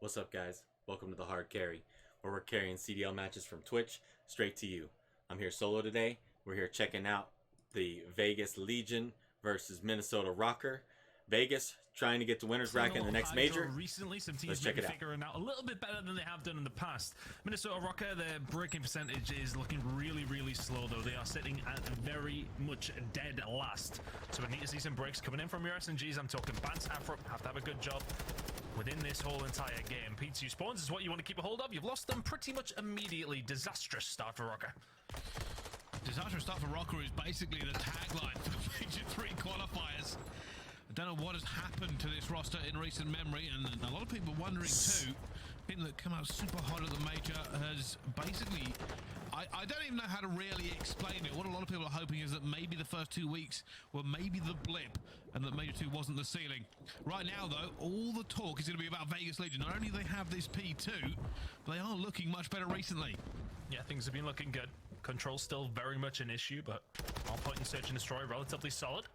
What's up, guys? Welcome to the Hard Carry, where we're carrying CDL matches from Twitch straight to you. I'm here solo today. We're here checking out the Vegas Legion versus Minnesota Rokkr. Vegas trying to get to winner's bracket in the next major. Recently, some teams may be figuring out a little bit better than they have done in the past. Minnesota Rokkr, their breaking percentage is looking really slow, though. They are sitting at very much dead last. So we need to see some breaks coming in from your SNGs. I'm talking Bance, Afro, have to have a good job within this whole entire game. P2 spawns is what you want to keep a hold of. You've lost them pretty much immediately. Disastrous start for Rokkr. Disastrous start for Rokkr is basically the tagline for the Major 3 qualifiers. I don't know what has happened to this roster in recent memory, and a lot of people are wondering too. People that come out super hot at the major has basically, I don't even know how to really explain it. What a lot of people are hoping is that maybe the first 2 weeks were maybe the blip, and that Major 2 wasn't the ceiling. Right now, though, all the talk is going to be about Vegas Legion. Not only do they have this P2, but they are looking much better recently. Yeah, things have been looking good. Control's still very much an issue, but all point and search and destroy relatively solid.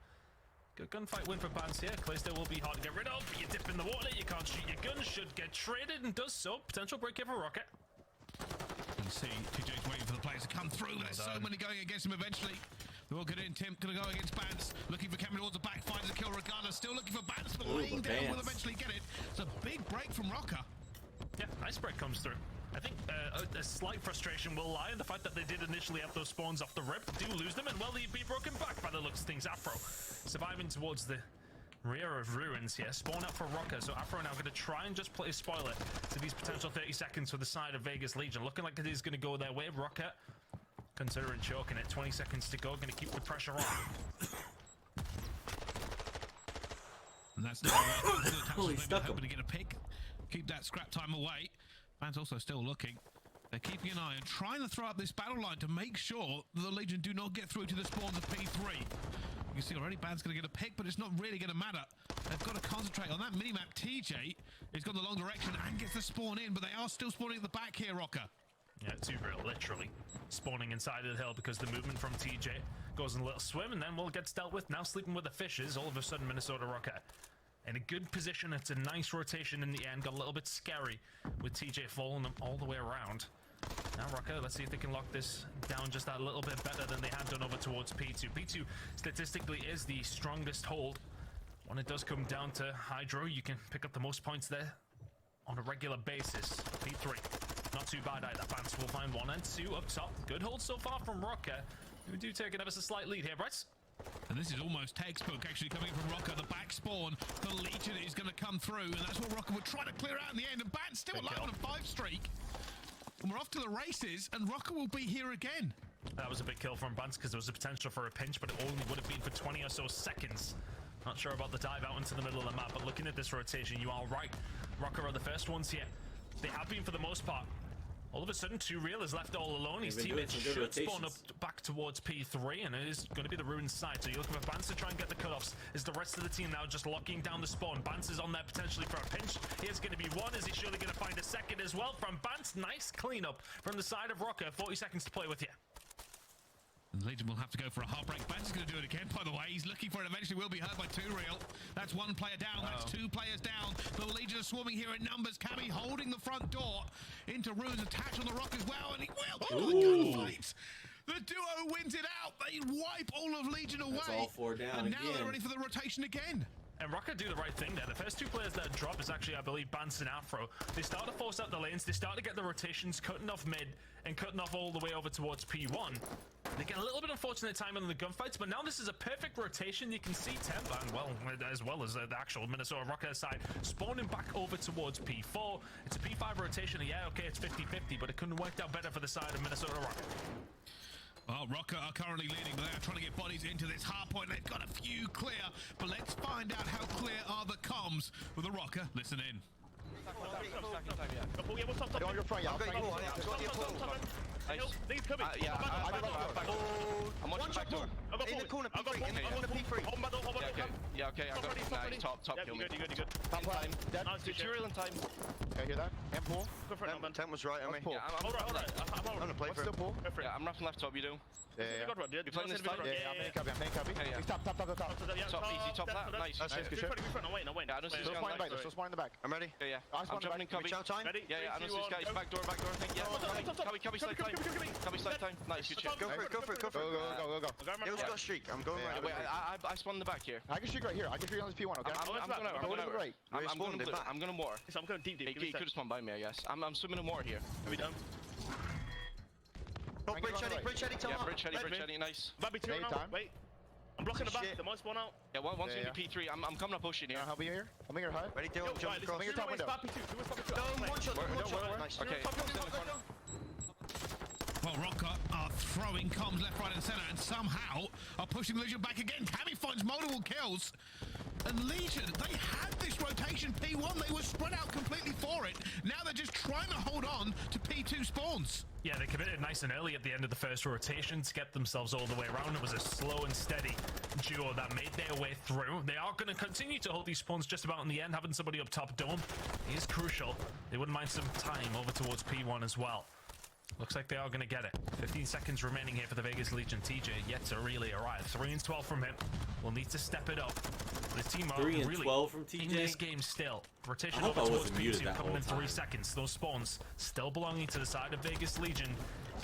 Good gunfight win for Bance here. Clayster will be hard to get rid of. You dip in the water, you can't shoot your gun, should get traded, and does so. Potential break here for Rokkr. You see, TJ's waiting for the players to come through. There's so many going against him eventually. They're all good in. Tim gonna go against Bance. Looking for Cameron towards the back, finds a kill regardless. Still looking for Bance, but laying down will eventually get it. It's a big break from Rokkr. Yeah, nice break comes through. I think a slight frustration will lie in the fact that they did initially have those spawns off the rip, do lose them, and well, they'd be broken back by the looks of things. Afro surviving towards the rear of ruins here. Spawn out for Rokkr, so Afro now going to try and just play spoiler to these potential 30 seconds for the side of Vegas Legion. Looking like it is going to go their way. Rokkr considering choking it. 20 seconds to go, going to keep the pressure on. And that's Holy stuck him. Hoping to get a pick, keep that scrap time away. Fans also still looking. They're keeping an eye and trying to throw up this battle line to make sure that the Legion do not get through to the spawns of P3. You can see already Band's going to get a pick, but it's not really going to matter. They've got to concentrate on that minimap. TJ has gone the long direction and gets the spawn in, but they are still spawning at the back here, Rokkr. Yeah, it's real, literally spawning inside of the hill because the movement from TJ goes in a little swim, and then Will gets dealt with. Now sleeping with the fishes. All of a sudden, Minnesota Rokkr in a good position. It's a nice rotation in the end. Got a little bit scary with TJ following them all the way around. Now Rokkr, let's see if they can lock this down just that little bit better than they had done over towards P2. P2 statistically is the strongest hold. When it does come down to Hydro, you can pick up the most points there on a regular basis. P3, not too bad either. Bance will find 1 and 2 up top. Good hold so far from Rokkr. We do take it ever so slight lead here, Bryce. And this is almost textbook, actually, coming from Rokkr. The back spawn, the Legion is going to come through, and that's what Rokkr would try to clear out in the end. And Bance still alive on a 5 streak. And we're off to the races, and Rokkr will be here again. That was a big kill from Bance because there was a potential for a pinch, but it only would have been for 20 or so seconds. Not sure about the dive out into the middle of the map, but looking at this rotation, you are right. Rokkr are the first ones here. They have been for the most part. All of a sudden, 2Real is left all alone. His teammates should spawn up back towards P3, and it is going to be the Ruins side. So you're looking for Bance to try and get the cutoffs. Is the rest of the team now just locking down the spawn? Bance is on there potentially for a pinch. Here's going to be one. Is he surely going to find a second as well from Bance? Nice cleanup from the side of Rokkr. 40 seconds to play with you. And Legion will have to go for a heartbreak. Bance is going to do it again, by the way. He's looking for it. Eventually will be hurt by 2Real. That's 1 player down. That's 2 players down. The Legion are swarming here in numbers. Cammy holding the front door into Ruins. Attached on the rock as well. And he will. Oh, the gunfight. The duo wins it out. They wipe all of Legion away. That's all 4 down and now they're ready for the rotation again. And Rokkr do the right thing there. The first 2 players that drop is actually, I believe, Bance and Afro. They start to force out the lanes. They start to get the rotations, cutting off mid and cutting off all the way over towards P1. They get a little bit unfortunate timing on the gunfights, but now this is a perfect rotation. You can see Temp, and well, as well as the actual Minnesota Rokkr side, spawning back over towards P4. It's a P5 rotation. Yeah, okay, it's 50-50, but it couldn't have worked out better for the side of Minnesota Rokkr. Well, Rokkr are currently leading, but they are trying to get bodies into this hard point. They've got a few clear, but let's find out how clear are the comms with the Rokkr. Listen in. Nice. Leave coming. Yeah, Back door. I'm watching back door. I've got In the corner, P3. In the corner, P3. Hold my door, hold my door. Yeah, okay, I got it. Nice, top kill me. You good. In time. Nice, Tutorial in time. Okay, hear that? And pull. Go for it, man. Temp was right on me. Pull. Yeah, I'm Hold on. I'm gonna play What's for still it. pull? Go for it. Yeah, I'm wrapping left top, you do. Yeah. You playing this time? Yeah, I'm playing copy. Yeah. He's top. Top, easy, top that. Nice. That's it. Be front. I'm waiting. Yeah, I don't see Still this spawn in the guy. back. Still spawn in the back. I'm ready. Yeah. I I'm spawned jumping in back. cubby. Chow time. Ready? Yeah, I know this guy. Back door thing. Yeah, cubby slide time. Cubby slide time. Nice, good shit. Go for it. Go. Hill's got a streak. I'm going right. Wait, I spawned in the back here. I can shoot right here. I can shoot on this P1, okay? I'm going over. Right. I'm going blue. I'm going water. I'm going deep. He could have spawned by me, I guess. I'm swimming in water here. Are we done? Oh, bridge heady, tell Yeah, him. bridge heady, nice. Might be two Take now. time. Wait. I'm blocking the back. Shit. They might spawn out. Yeah, one's Yeah, gonna be P3. I'm coming up pushing here. I'll be here. I'm here high. Ready, Dylan, jump across. Make your top window. No, one shot. Nice. Okay, I'm still in the corner. Well, Rokkr are throwing comms left, right, and centre, and somehow are pushing Legion back again. Cammy finds multiple kills. And Legion, they had this rotation P1. They were spread out completely for it. Now they're just trying to hold on to P2 spawns. Yeah, they committed nice and early at the end of the first rotation to get themselves all the way around. It was a slow and steady duo that made their way through. They are going to continue to hold these spawns just about in the end. Having somebody up top dome is crucial. They wouldn't mind some time over towards P1 as well. Looks like they are going to get it. 15 seconds remaining here for the Vegas Legion. TJ yet to really arrive. 3 and 12 from him. We'll need to step it up. The team are 3 and really 12 from TJ? in this game still. Rotation I hope over I towards wasn't muted P2 that coming whole in 3 time. seconds. Those spawns still belonging to the side of Vegas Legion.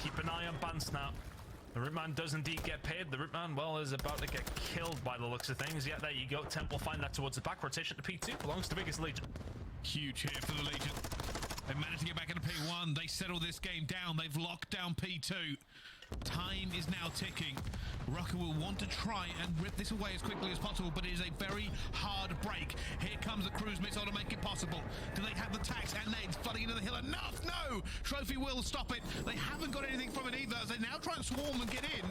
Keep an eye on Bansnap. The Ripman does indeed get paid. The Ripman, well, is about to get killed by the looks of things. Yeah, there you go. Temp will find that towards the back. Rotation to P2 belongs to Vegas Legion. Huge here for the Legion. They managed to get back into P1. They settle this game down. They've locked down P2. Time is now ticking. Rokkr will want to try and rip this away as quickly as possible, but it is a very hard break. Here comes the cruise missile to make it possible. Do they have the tax and nades flooding into the hill? Enough! No! Trophy will stop it. They haven't got anything from it either as they now try and swarm and get in.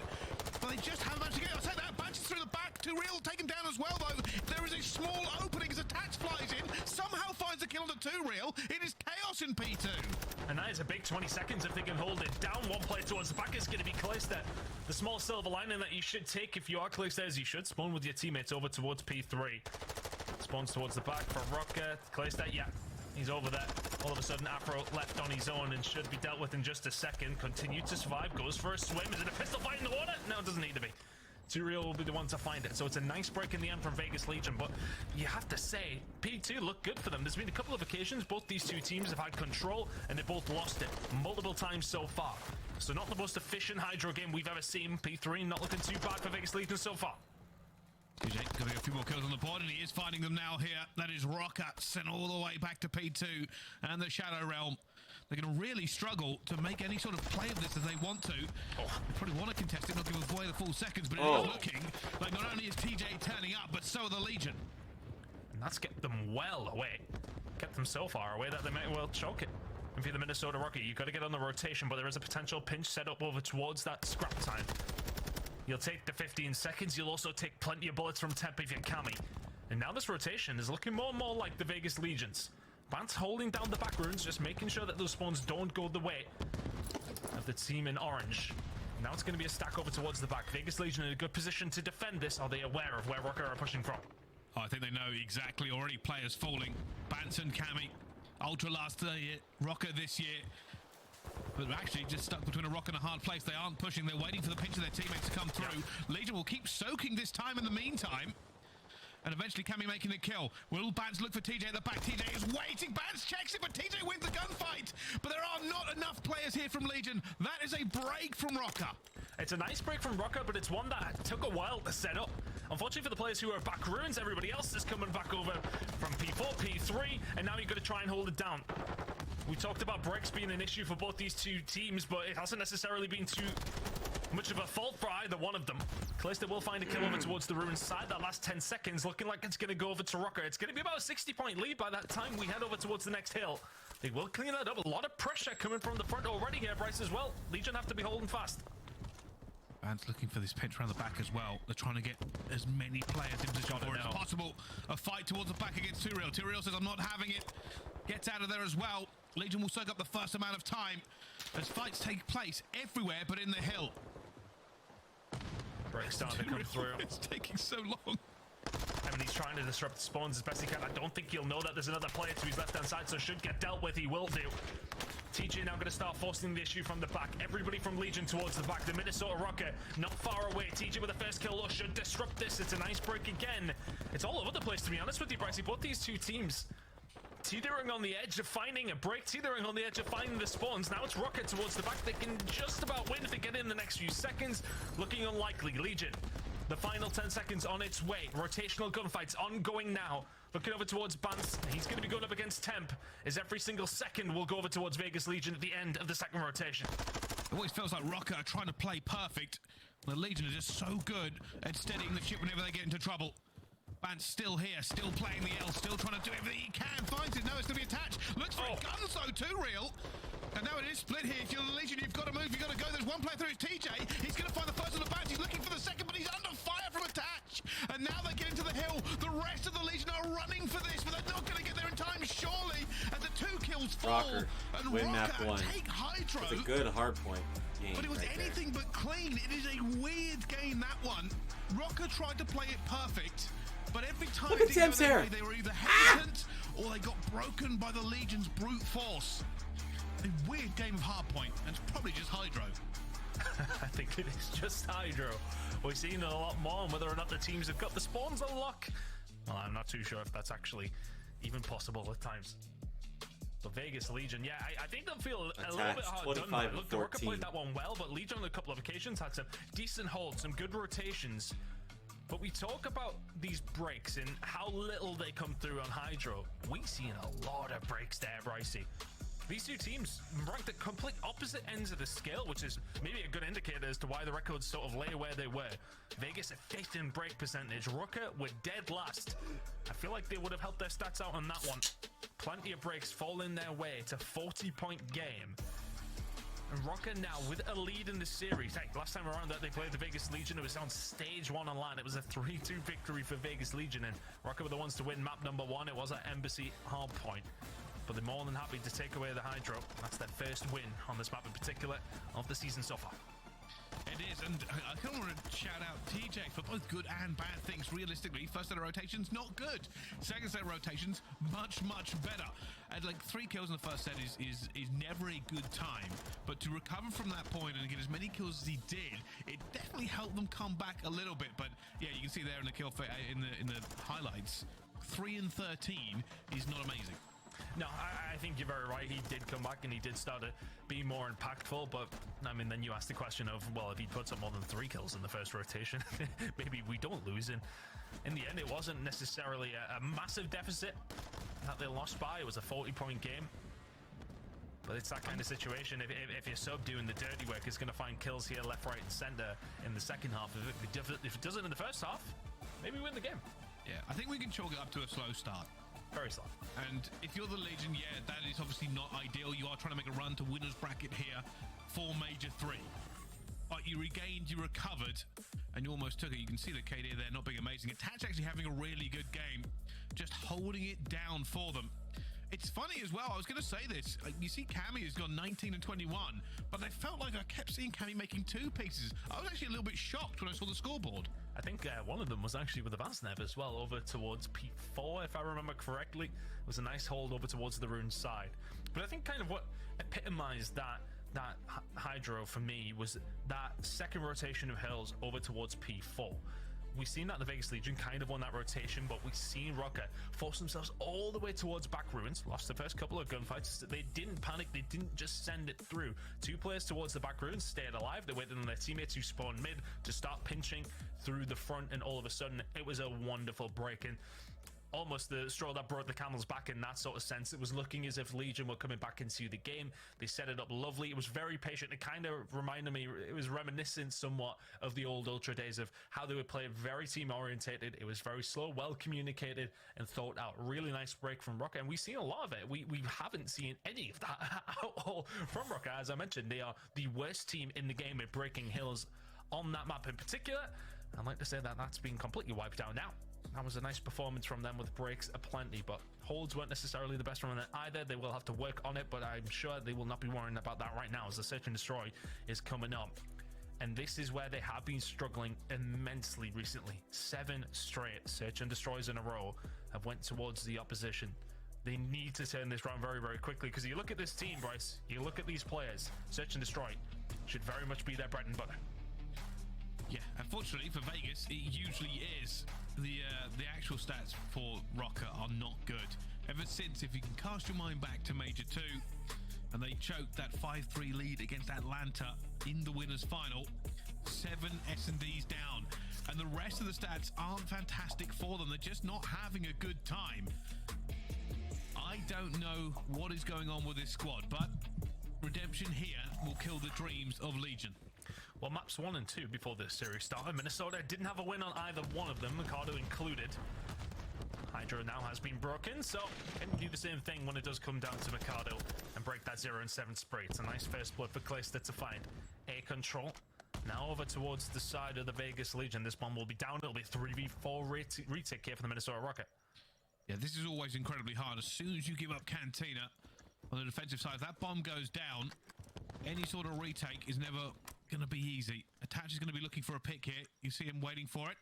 But they just haven't managed to get it. I'll take that. Bunches through the back. 2 real taken down as well, though. There is a small opening as a tax flies in. Somehow finds a kill on the 2 real. It is chaos in P2. And that is a big 20 seconds if they can hold it down. One player towards the back is going to be Clayster. The small silver lining that you should take if you are Clayster is you should spawn with your teammates over towards P3. Spawns towards the back for Rokkr. Clayster, yeah, he's over there. All of a sudden, Afro left on his own and should be dealt with in just a second. Continued to survive, goes for a swim. Is it a pistol fight in the water? No, it doesn't need to be. Turiel will be the one to find it. So it's a nice break in the end from Vegas Legion, but you have to say, P2 looked good for them. There's been a couple of occasions both these two teams have had control, and they both lost it multiple times so far. So not the most efficient Hydro game we've ever seen. P3 not looking too bad for Vegas Legion so far. TJ getting a few more kills on the board, and he is finding them now here. That is Rokkr sent all the way back to P2 and the Shadow Realm. They're going to really struggle to make any sort of play of this as they want to. They probably want to contest it, not give away the full seconds, but it is looking like not only is TJ turning up, but so are the Legion. And that's kept them well away. Kept them so far away that they may well choke it. And for the Minnesota Rokkr, you've got to get on the rotation, but there is a potential pinch set up over towards that scrap time. You'll take the 15 seconds. You'll also take plenty of bullets from Temp if you're Cammy. And now this rotation is looking more and more like the Vegas Legions. Bant's holding down the back runes, just making sure that those spawns don't go the way of the team in orange. Now it's going to be a stack over towards the back. Vegas Legion in a good position to defend this. Are they aware of where Rokkr are pushing from? Oh, I think they know exactly already. Players falling. Bants and Cammy. Ultra last year. Rokkr this year. But they're actually just stuck between a rock and a hard place. They aren't pushing. They're waiting for the pinch of their teammates to come through. Legion will keep soaking this time in the meantime. And eventually Cammy making the kill. Will Bants look for TJ at the back? TJ is waiting. Bants checks it, but TJ wins the gunfight. But there are not enough players here from Legion. That is a break from Rokkr. It's a nice break from Rokkr, but it's one that took a while to set up. Unfortunately for the players who are back ruins, everybody else is coming back over from P4, P3, and now you've got to try and hold it down. We talked about breaks being an issue for both these two teams, but it hasn't necessarily been too much of a fault for either one of them. Clayster will find a kill over towards the ruins side. That last 10 seconds looking like it's going to go over to Rokkr. It's going to be about a 60-point lead by that time we head over towards the next hill. They will clean that up. A lot of pressure coming from the front already here, Bryce, as well. Legion have to be holding fast. Bants looking for this pinch around the back as well. They're trying to get as many players into the shot as possible. A fight towards the back against Turiel. Turiel says, I'm not having it. Gets out of there as well. Legion will soak up the first amount of time. as fights take place everywhere but in the hill. Break starting to come through. It's taking so long. I mean, he's trying to disrupt the spawns as best he can. I don't think he'll know that there's another player to his left-hand side, so should get dealt with. He will do. TJ now going to start forcing the issue from the back. Everybody from Legion towards the back. The Minnesota Rokkr not far away. TJ with the first kill should disrupt this. It's a nice break again. It's all over the place, to be honest with you, Brycey. Both these two teams teetering on the edge of finding a break, teetering on the edge of finding the spawns. Now it's Rokkr towards the back. They can just about win if they get in the next few seconds. Looking unlikely. Legion, the final 10 seconds on its way. Rotational gunfights ongoing now. Looking over towards Bance. He's going to be going up against Temp, as every single second will go over towards Vegas Legion at the end of the second rotation. It always feels like Rokkr are trying to play perfect. The Legion are just so good at steadying the ship whenever they get into trouble. Bance still here, still playing the L, still trying to do everything he can. Finds it, now it's going to be attached. Looks for a gun, so too real. And now it is split here. If you're the Legion, you've got to move, you've got to go. There's one player through, it's TJ. He's going to find the first on the Bance. He's looking for the second, but he's under fire from attach. And now they get into the hill. The rest of the Legion are running for this, but they're not going to get there in time, surely. And the 2 kills fall. Rokkr, and win map Rokkr 1. take Hydro. It's a good hard point game. But it was right anything but clean. It is a weird game, that one. Rokkr tried to play it perfect, but every time Look at Temp's hair. they were either hesitant or they got broken by the Legion's brute force. A weird game of hardpoint, and it's probably just Hydro. I think it is just Hydro. We've seen it a lot more, and whether or not the teams have got the spawns on lock, well, I'm not too sure if that's actually even possible at times. But Vegas Legion, yeah, I think they'll feel a little bit hard done by. Look, the Rokkr played that one well, but Legion on a couple of occasions had some decent holds, some good rotations. But we talk about these breaks and how little they come through on Hydro. We've seen a lot of breaks there, Brycey. These two teams ranked at complete opposite ends of the scale, which is maybe a good indicator as to why the records sort of lay where they were. Vegas at 5th in break percentage. Rokkr were dead last. I feel like they would have helped their stats out on that one. Plenty of breaks fall in their way. It's a 40-point game. And Rokkr now with a lead in the series. Hey, last time around that they played the Vegas Legion, it was on stage 1 online. It was a 3-2 victory for Vegas Legion, and Rokkr were the ones to win map number 1. It was at Embassy Hardpoint. But they're more than happy to take away the Hydro. That's their first win on this map in particular of the season so far. It is, and I kind of want to shout out TJ for both good and bad things. Realistically, first set of rotations, not good. Second set of rotations, much, much better. And like 3 kills in the first set is never a good time. But to recover from that point and get as many kills as he did, it definitely helped them come back a little bit. But yeah, you can see there in the kill in the highlights, 3 and 13 is not amazing. No, I think you're very right. He did come back and he did start to be more impactful. But I mean, then you ask the question of, well, if he puts up more than 3 kills in the first rotation, maybe we don't lose. And in the end, it wasn't necessarily a massive deficit that they lost by. It was a 40-point game. But it's that kind of situation. If your sub doing the dirty work is going to find kills here, left, right, and center in the second half. If it does it in the first half, maybe win the game. Yeah, I think we can chalk it up to a slow start. Very slow. And if you're the Legion, yeah, that is obviously not ideal. You are trying to make a run to winner's bracket here for Major 3. But you regained, you recovered, and you almost took it. You can see the KD there not being amazing. Attach actually having a really good game, just holding it down for them. It's funny as well, I was going to say this, you see Cammy has gone 19 and 21, but I felt like I kept seeing Cammy making 2 pieces. I was actually a little bit shocked when I saw the scoreboard. I think one of them was actually with the Vasnev as well, over towards P4, if I remember correctly. It was a nice hold over towards the Rune side. But I think kind of what epitomized that Hydro for me was that second rotation of hills over towards P4. We've seen that the Vegas Legion kind of won that rotation, but we've seen Rokkr force themselves all the way towards back ruins, lost the first couple of gunfights. They didn't panic, they didn't just send it through. 2 players towards the back ruins stayed alive. They waited on their teammates who spawned mid to start pinching through the front, and all of a sudden it was a wonderful break. And almost the straw that brought the camels back in that sort of sense. It was looking as if Legion were coming back into the game. They set it up lovely. It was very patient. It kind of reminded me, it was reminiscent somewhat of the old Ultra days of how they would play very team orientated. It was very slow, well communicated, and thought out. Really nice break from Rokkr, and we've seen a lot of it. We haven't seen any of that at all from Rokkr. As I mentioned, they are the worst team in the game at breaking hills on that map in particular. I'd like to say that that's been completely wiped out now. That was a nice performance from them with breaks aplenty, but holds weren't necessarily the best from them either. They will have to work on it, but I'm sure they will not be worrying about that right now as the search and destroy is coming up. And this is where they have been struggling immensely recently. 7 straight search and destroys in a row have went towards the opposition. They need to turn this around very, very quickly, because you look at this team, Bryce, you look at these players, search and destroy should very much be their bread and butter. Yeah, unfortunately for Vegas, it usually is. The actual stats for Rokkr are not good. Ever since, if you can cast your mind back to Major 2, and they choked that 5-3 lead against Atlanta in the winners' final, 7 S&Ds down. And the rest of the stats aren't fantastic for them. They're just not having a good time. I don't know what is going on with this squad, but redemption here will kill the dreams of Legion. Well, maps 1 and 2 before this series started, Minnesota didn't have a win on either one of them, Mikado included. Hydra now has been broken, so can do the same thing when it does come down to Mikado and break that 0-7 spray. It's a nice first blood for Clayster to find. A control. Now over towards the side of the Vegas Legion. This bomb will be down. It'll be 3v4 retake here for the Minnesota Rokkr. Yeah, this is always incredibly hard. As soon as you give up Cantina on the defensive side, if that bomb goes down, any sort of retake is never going to be easy. Attach is going to be looking for a pick here. You see him waiting for it,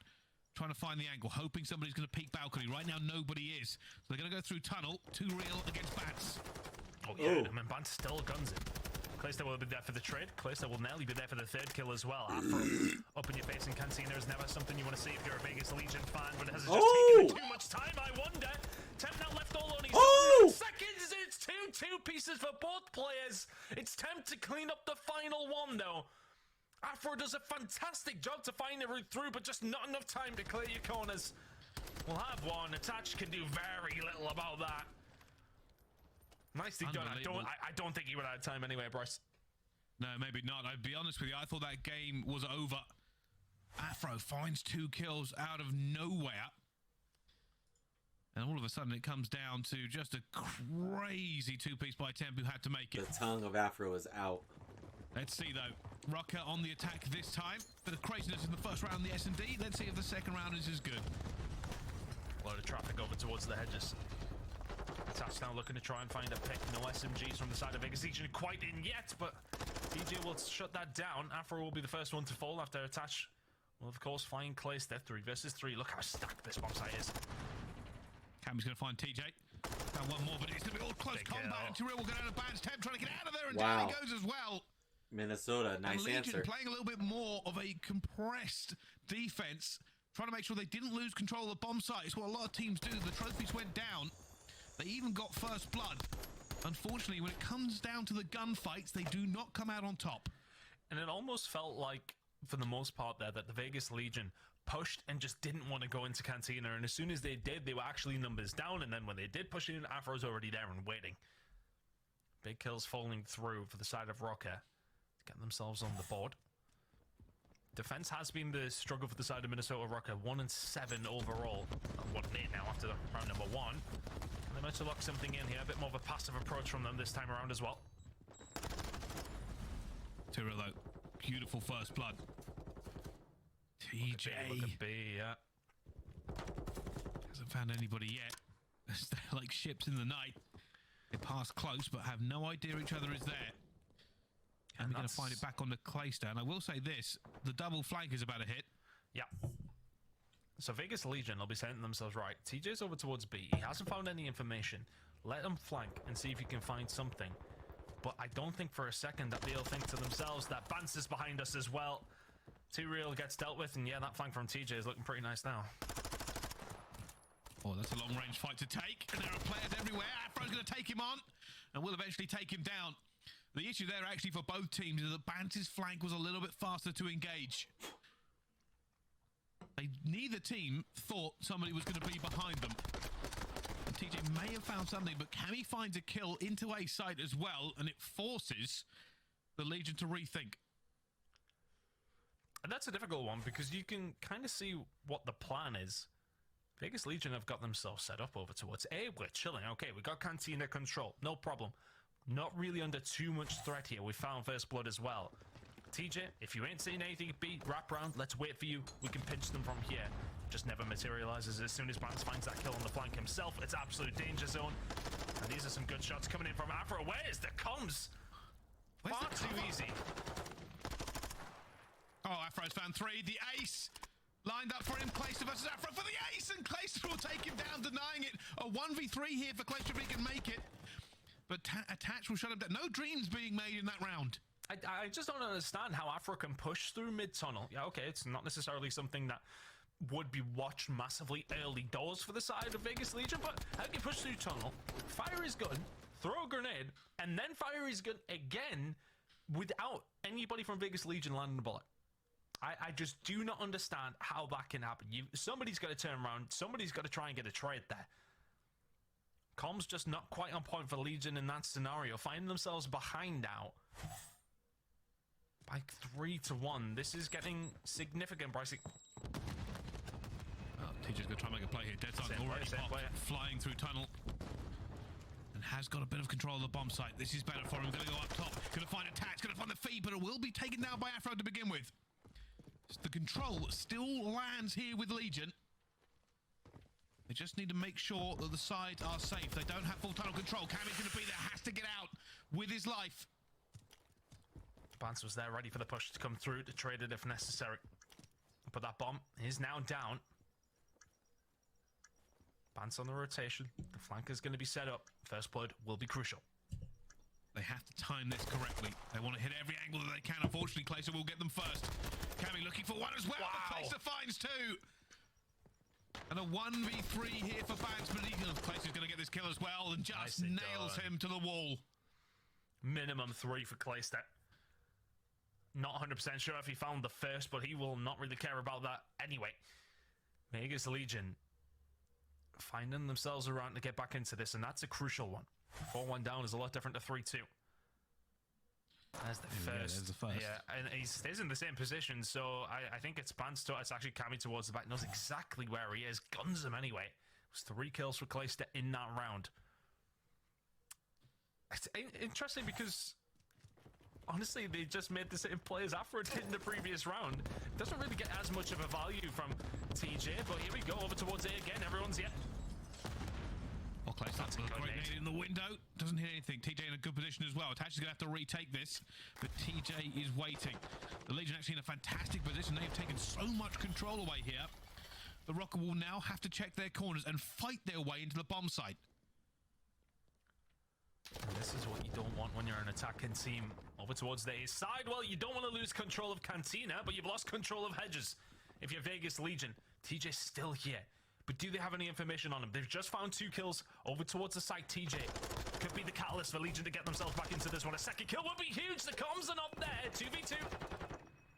trying to find the angle, hoping somebody's going to peek balcony. Right now, nobody is. So they're going to go through tunnel. Too real against Bats. Oh, yeah. I mean, Bats still guns it. Clayster will be there for the trade. Clayster will nearly be there for the 3rd kill as well. Afro, up in your face in Cantina is never something you want to see if you're a Vegas Legion fan, but it has just taken too much time, I wonder. Temp now left all on his own. Seconds, it's 2 pieces for both players. It's Temp to clean up the final one, though. Afro does a fantastic job to find the route through, but just not enough time to clear your corners. We'll have one. Attach can do very little about that. Nicely done. I don't think he would have had time anyway, Bryce. No, maybe not. I'd be honest with you. I thought that game was over. Afro finds 2 kills out of nowhere. And all of a sudden, it comes down to just a crazy 2-piece by Temp who had to make it. The tongue of Afro is out. Let's see, though. Rokkr on the attack this time. Bit of craziness in the first round in the S&D. Let's see if the second round is as good. A load of traffic over towards the hedges. Attach now looking to try and find a pick. No SMGs from the side of Vegas Legion quite in yet, but DJ will shut that down. Afro will be the first one to fall after Attach. Well, of course, flying Clayster 3 versus 3. Look how stacked this bomb site is. Cammy's going to find TJ. Found one more, but it's going to be all close combat. And Tyrell will go down to Bans. Temp trying to get out of there, and down he goes as well. Minnesota, nice Legion answer. Playing a little bit more of a compressed defense, trying to make sure they didn't lose control of the bomb site. It's what a lot of teams do. The trophies went down. They even got first blood. Unfortunately, when it comes down to the gunfights, they do not come out on top. And it almost felt like, for the most part there, that the Vegas Legion pushed and just didn't want to go into Cantina. And as soon as they did, they were actually numbers down. And then when they did push in, Afro's already there and waiting. Big kills falling through for the side of Rokkr to get themselves on the board. Defense has been the struggle for the side of Minnesota Rokkr. 1-7 overall. 1-8 now after round number 1. They managed to lock something in here. A bit more of a passive approach from them this time around as well. Tyrell, though. Beautiful first blood. TJ. Look at B, yeah. Hasn't found anybody yet. They're like ships in the night. They pass close, but have no idea each other is there. And we're going to find it back on the Clayster. And I will say this, the double flank is about to hit. Yeah. So Vegas Legion will be setting themselves right. TJ's over towards B. He hasn't found any information. Let them flank and see if you can find something. But I don't think for a second that they'll think to themselves that Bance is behind us as well. Too real gets dealt with, and yeah, that flank from TJ is looking pretty nice now. Oh, that's a long-range fight to take. And there are players everywhere. Afro's going to take him on and will eventually take him down. The issue there actually for both teams is that Bance's flank was a little bit faster to engage. Neither team thought somebody was going to be behind them. And TJ may have found something, but Cammy finds a kill into A site as well, and it forces the Legion to rethink. And that's a difficult one because you can kind of see what the plan is. Vegas Legion have got themselves set up over towards A. We're chilling. Okay, we got Cantina control. No problem. Not really under too much threat here. We found first blood as well. TJ, if you ain't seen anything beat wrap round, let's wait for you. We can pinch them from here. Just never materializes. As soon as Bans finds that kill on the flank himself, it's absolute danger zone. And these are some good shots coming in from Afro. Where's the comms? Far too easy. Oh, Afro's found 3. The ace lined up for him. Clayster versus Afro for the ace, and Clayster will take him down, denying it. A 1v3 here for Clayster if he can make it. But Attach will shut him down. No dreams being made in that round. I just don't understand how Afro can push through mid-tunnel. Yeah, okay, it's not necessarily something that would be watched massively early doors for the side of Vegas Legion, but how can you push through tunnel, fire his gun, throw a grenade, and then fire his gun again without anybody from Vegas Legion landing a bullet? I just do not understand how that can happen. Somebody's got to turn around. Somebody's got to try and get a trade there. Comms just not quite on point for Legion in that scenario. Finding themselves behind now by 3-1. This is getting significant, Brycey. Oh, TJ's going to try and make a play here. Dead Silence already popped, flying through tunnel. And has got a bit of control of the bomb site. This is better for him. Going to go up top. Going to find Attach. Going to find the feed, but it will be taken down by Afro to begin with. The control still lands here with Legion. They just need to make sure that the sides are safe. They don't have full tunnel control. Cammy's going to be there. Has to get out with his life. Bance was there ready for the push to come through to trade it if necessary. But that bomb is now down. Bance on the rotation. The flank is going to be set up. First blood will be crucial. They have to time this correctly. They want to hit every angle that they can. Unfortunately, Clayster will get them first. Cammy looking for one as well. Wow. Clayster finds 2. And a 1v3 here for Banks, but Clayster's going to get this kill as well and just nails him to the wall. Minimum 3 for Clayster. Not 100% sure if he found the first, but he will not really care about that anyway. Vegas Legion finding themselves around to get back into this, and that's a crucial one. 4-1 down is a lot different to 3-2. There's the first. There's the first. Yeah, and he stays in the same position, so I think it's Bans to, it's actually Cammy towards the back. Knows exactly where he is. Guns him anyway. It was 3 kills for Clayster in that round. It's interesting because honestly, they just made the same play as Afro did in the previous round. Doesn't really get as much of a value from TJ, but here we go, over towards A again. Everyone's yet. Well, Clayster's got a great nade in the window. Doesn't hit anything. TJ in a good position as well. Attach is going to have to retake this, but TJ is waiting. The Legion actually in a fantastic position. They've taken so much control away here. The Rokkr will now have to check their corners and fight their way into the bomb site. And this is what you don't want when you're an attacking team. Over towards the A side. Well, you don't want to lose control of Cantina, but you've lost control of Hedges. If you're Vegas Legion, TJ's still here. But do they have any information on him? They've just found 2 kills over towards the site. TJ could be the catalyst for Legion to get themselves back into this one. A second kill would be huge. The comms are not there. 2v2.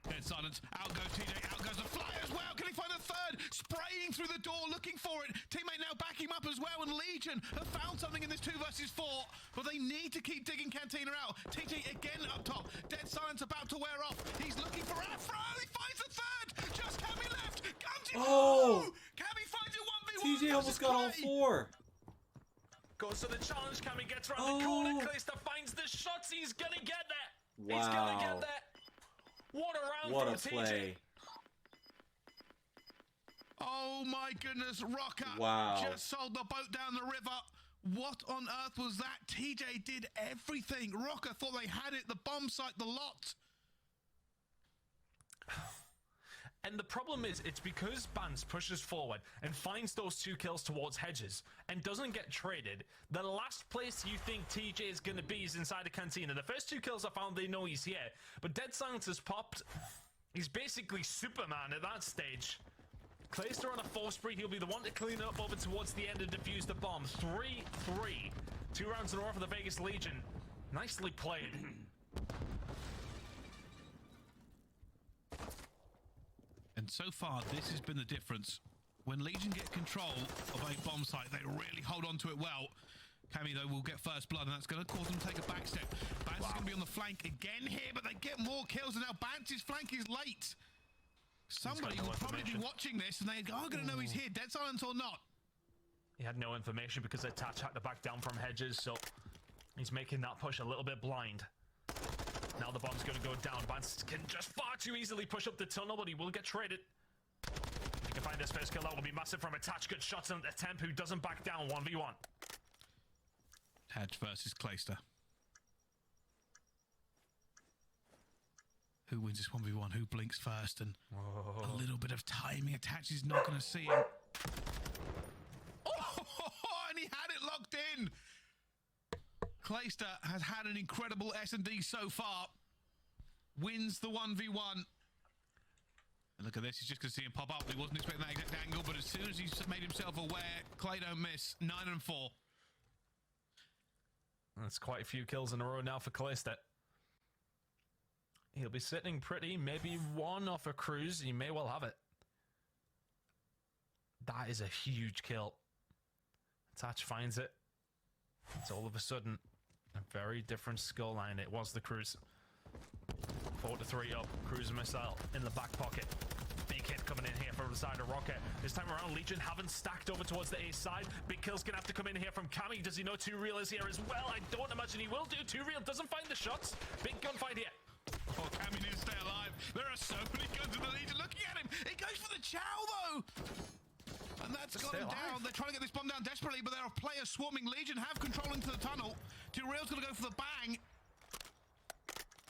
Dead silence. Out goes TJ. Out goes the fly as well. Can he find a third? Spraying through the door, looking for it. Teammate now backing him up as well. And Legion have found something in this 2 versus 4. But they need to keep digging Cantina out. TJ again up top. Dead silence about to wear off. He's looking for Afro. He finds a third. Just Cammy left. Comes in. Oh! Cammy finds it 1v1. TJ almost got all 4. Goes to the challenge. Cammy gets around the corner. Clayster finds the shots. He's gonna get that. Wow. He's gonna get that. What a round What from a TJ. play. Oh my goodness, Rokkr Wow. just sold the boat down the river. What on earth was that? TJ did everything. Rokkr thought they had it, the bomb site, the lot. And the problem is, it's because Bans pushes forward and finds those 2 kills towards Hedges and doesn't get traded. The last place you think TJ is going to be is inside the Cantina. The first 2 kills I found, they know he's here. But Dead Silence has popped. He's basically Superman at that stage. Clayster on a 4 spree. He'll be the one to clean up over towards the end and defuse the bomb. 3-3. 2 rounds in a row for the Vegas Legion. Nicely played. And so far, this has been the difference. When Legion get control of a bomb site, they really hold on to it well. Cammy, though, will get first blood, and that's going to cause them to take a back step. Bance is going to be on the flank again here, but they get more kills, and now Bance's flank is late. Somebody will probably be watching this, and they are going to know he's here, Dead Silence or not. He had no information because Attach had to back down from Hedges, so he's making that push a little bit blind. Now the bomb's going to go down. Vance can just far too easily push up the tunnel, but he will get traded. He can find this first kill. That will be massive from Attach. Good shots on the Temp, who doesn't back down. 1v1. Attach versus Clayster. Who wins this 1v1? Who blinks first? And a little bit of timing. Attach is not going to see him. Oh, and he had it locked in. Clayster has had an incredible S&D so far. Wins the 1v1. And look at this. He's just going to see him pop up. He wasn't expecting that exact angle, but as soon as he's made himself aware, Clay don't miss. 9 and 4. That's quite a few kills in a row now for Clayster. He'll be sitting pretty, maybe one off a cruise. He may well have it. That is a huge kill. Attach finds it. It's all of a sudden a very different scoreline. It was the cruise. 4-3 up. Cruise missile in the back pocket. Big hit coming in here from the side of Rokkr. This time around, Legion haven't stacked over towards the A side. Big kill's gonna have to come in here from Cammy. Does he know 2Real is here as well? I don't imagine he will do. 2Real doesn't find the shots. Big gunfight here. Oh, Cammy needs to stay alive. There are so many guns in the Legion. Looking at him. He goes for the chow, though. And that's got him down. They're trying to get this bomb down desperately, but there are players swarming. Legion have control into the tunnel. 2Real's going to go for the bang.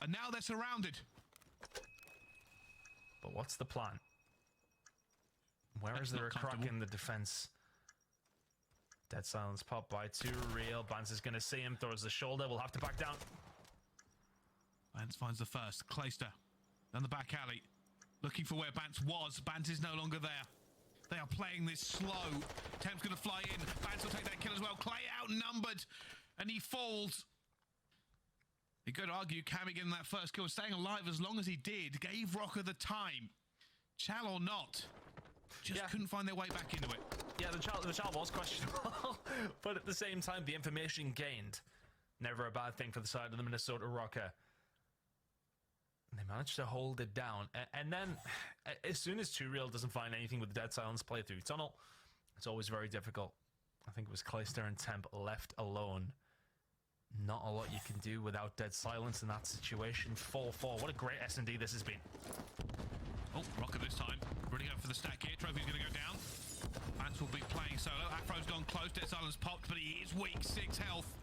And now they're surrounded. But what's the plan? Where is there a crack in the defense? Dead silence pop by 2Real. Bance is going to see him. Throws the shoulder. We'll have to back down. Bance finds the first. Clayster down the back alley. Looking for where Bance was. Bance is no longer there. They are playing this slow. Temp's going to fly in. Bance will take that kill as well. Clay outnumbered. And he falls. You could argue Cammy getting that first kill, staying alive as long as he did, gave Rokkr the time. Chal or not. Just couldn't find their way back into it. Yeah, the Chal was questionable. But at the same time, the information gained. Never a bad thing for the side of the Minnesota Rokkr. They managed to hold it down. And then, as soon as 2Real doesn't find anything with the dead silence play through tunnel, it's always very difficult. I think it was Clayster and Temp left alone. Not a lot you can do without dead silence in that situation. 4-4. What a great S&D this has been. Oh, Rokkr this time. Really going for the stack here. Trophy's going to go down. Bance will be playing solo. Afro's gone close. Dead silence popped, but he is weak. 6 health.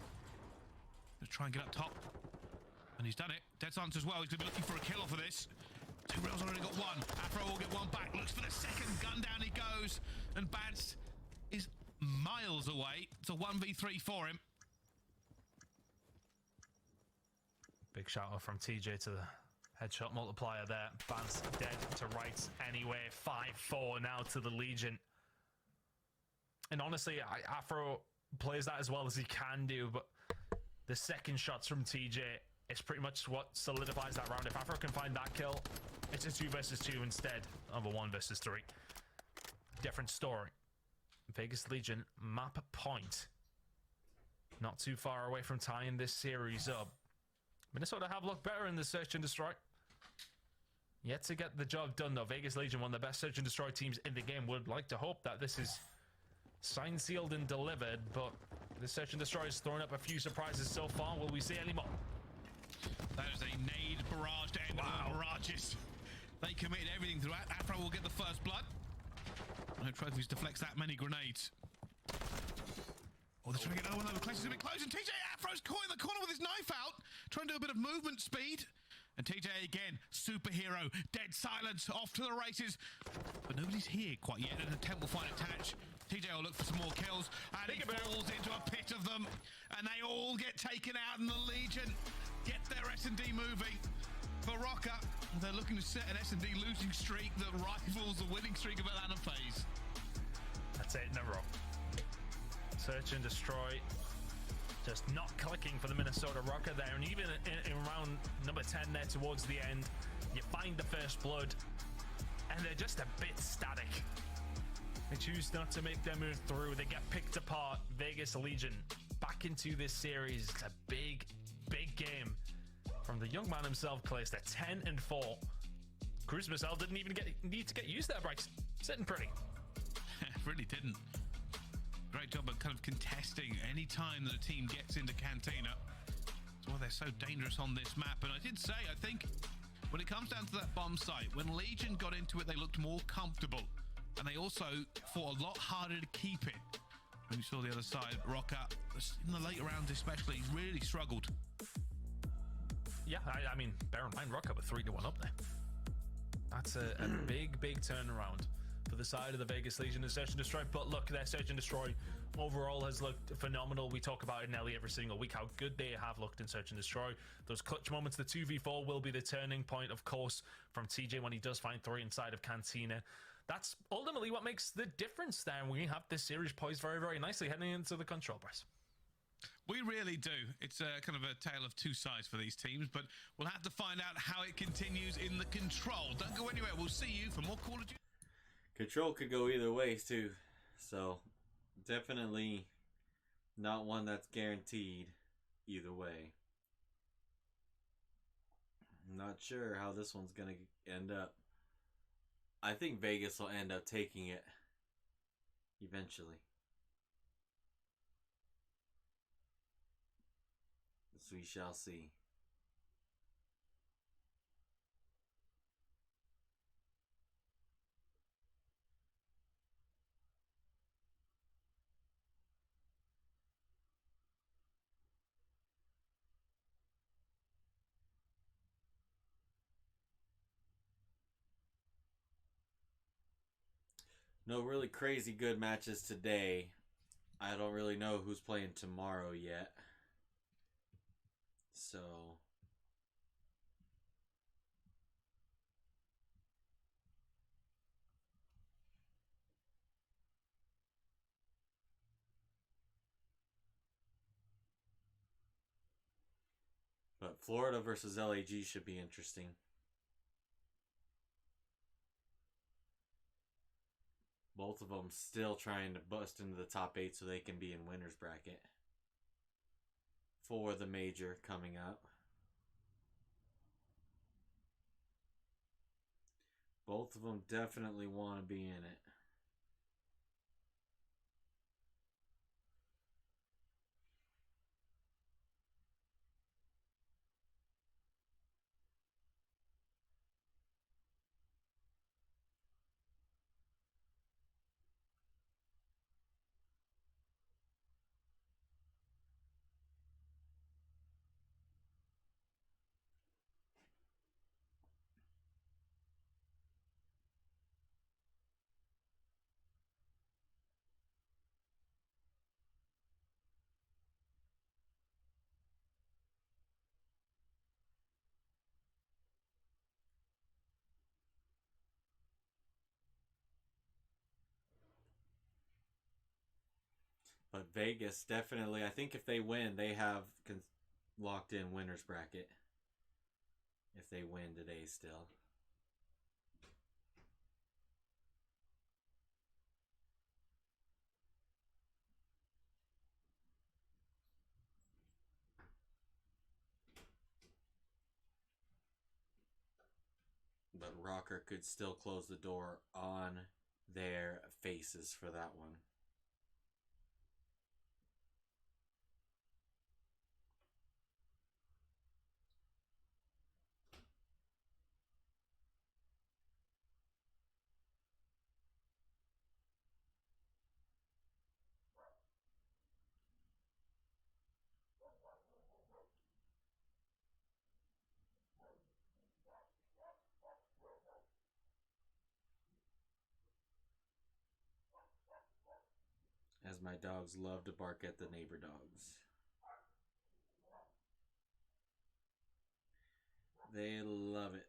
Let's try and get up top. And he's done it. Dead silence as well. He's going to be looking for a kill off of this. 2Real's already got one. Afro will get one back. Looks for the second. Gun down he goes. And Bance is miles away. It's a 1v3 for him. Big shout out from TJ to the headshot multiplier there. Bance dead to rights anyway. 5-4 now to the Legion. And honestly, Afro plays that as well as he can do, but the second shots from TJ is pretty much what solidifies that round. If Afro can find that kill, it's a 2 versus 2 instead of a 1 versus 3. Different story. Vegas Legion map point. Not too far away from tying this series up. Minnesota have looked better in the search and destroy. Yet to get the job done though. Vegas Legion, one of the best search and destroy teams in the game, would like to hope that this is signed, sealed, and delivered, but the search and destroy has thrown up a few surprises so far. Will we see any more? That is a nade barrage to end all barrages. They committed everything through. Afro will get the first blood. No trophies deflects that many grenades. Oh, they're trying to get another one over. Clayster's a bit close, and TJ Afro's caught in the corner with his knife out, trying to do a bit of movement speed. And TJ again, superhero, dead silence, off to the races. But nobody's here quite yet, and Attempt will find Attach. TJ will look for some more kills, and he falls into a pit of them, and they all get taken out, and the Legion get their S&D moving. For Rokkr, they're looking to set an S&D losing streak that rivals the winning streak of Atlanta FaZe. That's it in a row. Search and destroy. Just not clicking for the Minnesota Rokkr there. And even in round number 10 there towards the end, you find the first blood. And they're just a bit static. They choose not to make their move through. They get picked apart. Vegas Legion back into this series. It's a big, big game from the young man himself, Clayster. 10-4. Cruise Missile didn't even need to get used there, Bryce. Sitting pretty. Really didn't. Great job of kind of contesting any time that a team gets into Cantina. That's why they're so dangerous on this map. And I did say, I think, when it comes down to that bomb site, when Legion got into it, they looked more comfortable. And they also fought a lot harder to keep it. When you saw the other side, Rokkr, in the later rounds especially, really struggled. Yeah, I mean, bear in mind, Rokkr with 3-1 up there. That's a big turnaround for the side of the Vegas Legion and Search and Destroy. But look, their Search and Destroy overall has looked phenomenal. We talk about it nearly every single week, how good they have looked in Search and Destroy. Those clutch moments, the 2v4 will be the turning point, of course, from TJ when he does find 3 inside of Cantina. That's ultimately what makes the difference there. And we have this series poised very, very nicely heading into the control press. We really do. It's kind of a tale of two sides for these teams, but we'll have to find out how it continues in the control. Don't go anywhere. We'll see you for more Call of Duty. Control could go either ways too, so definitely not one that's guaranteed either way. I'm not sure how this one's gonna end up. I think Vegas will end up taking it eventually. So we shall see. No really crazy good matches today. I don't really know who's playing tomorrow yet. So but Florida versus LAG should be interesting. Both of them still trying to bust into the top 8 so they can be in winner's bracket for the major coming up. Both of them definitely want to be in it. But Vegas definitely, I think if they win, they have locked in winner's bracket. If they win today still. But Rokkr could still close the door on their faces for that one. As my dogs love to bark at the neighbor dogs. They love it.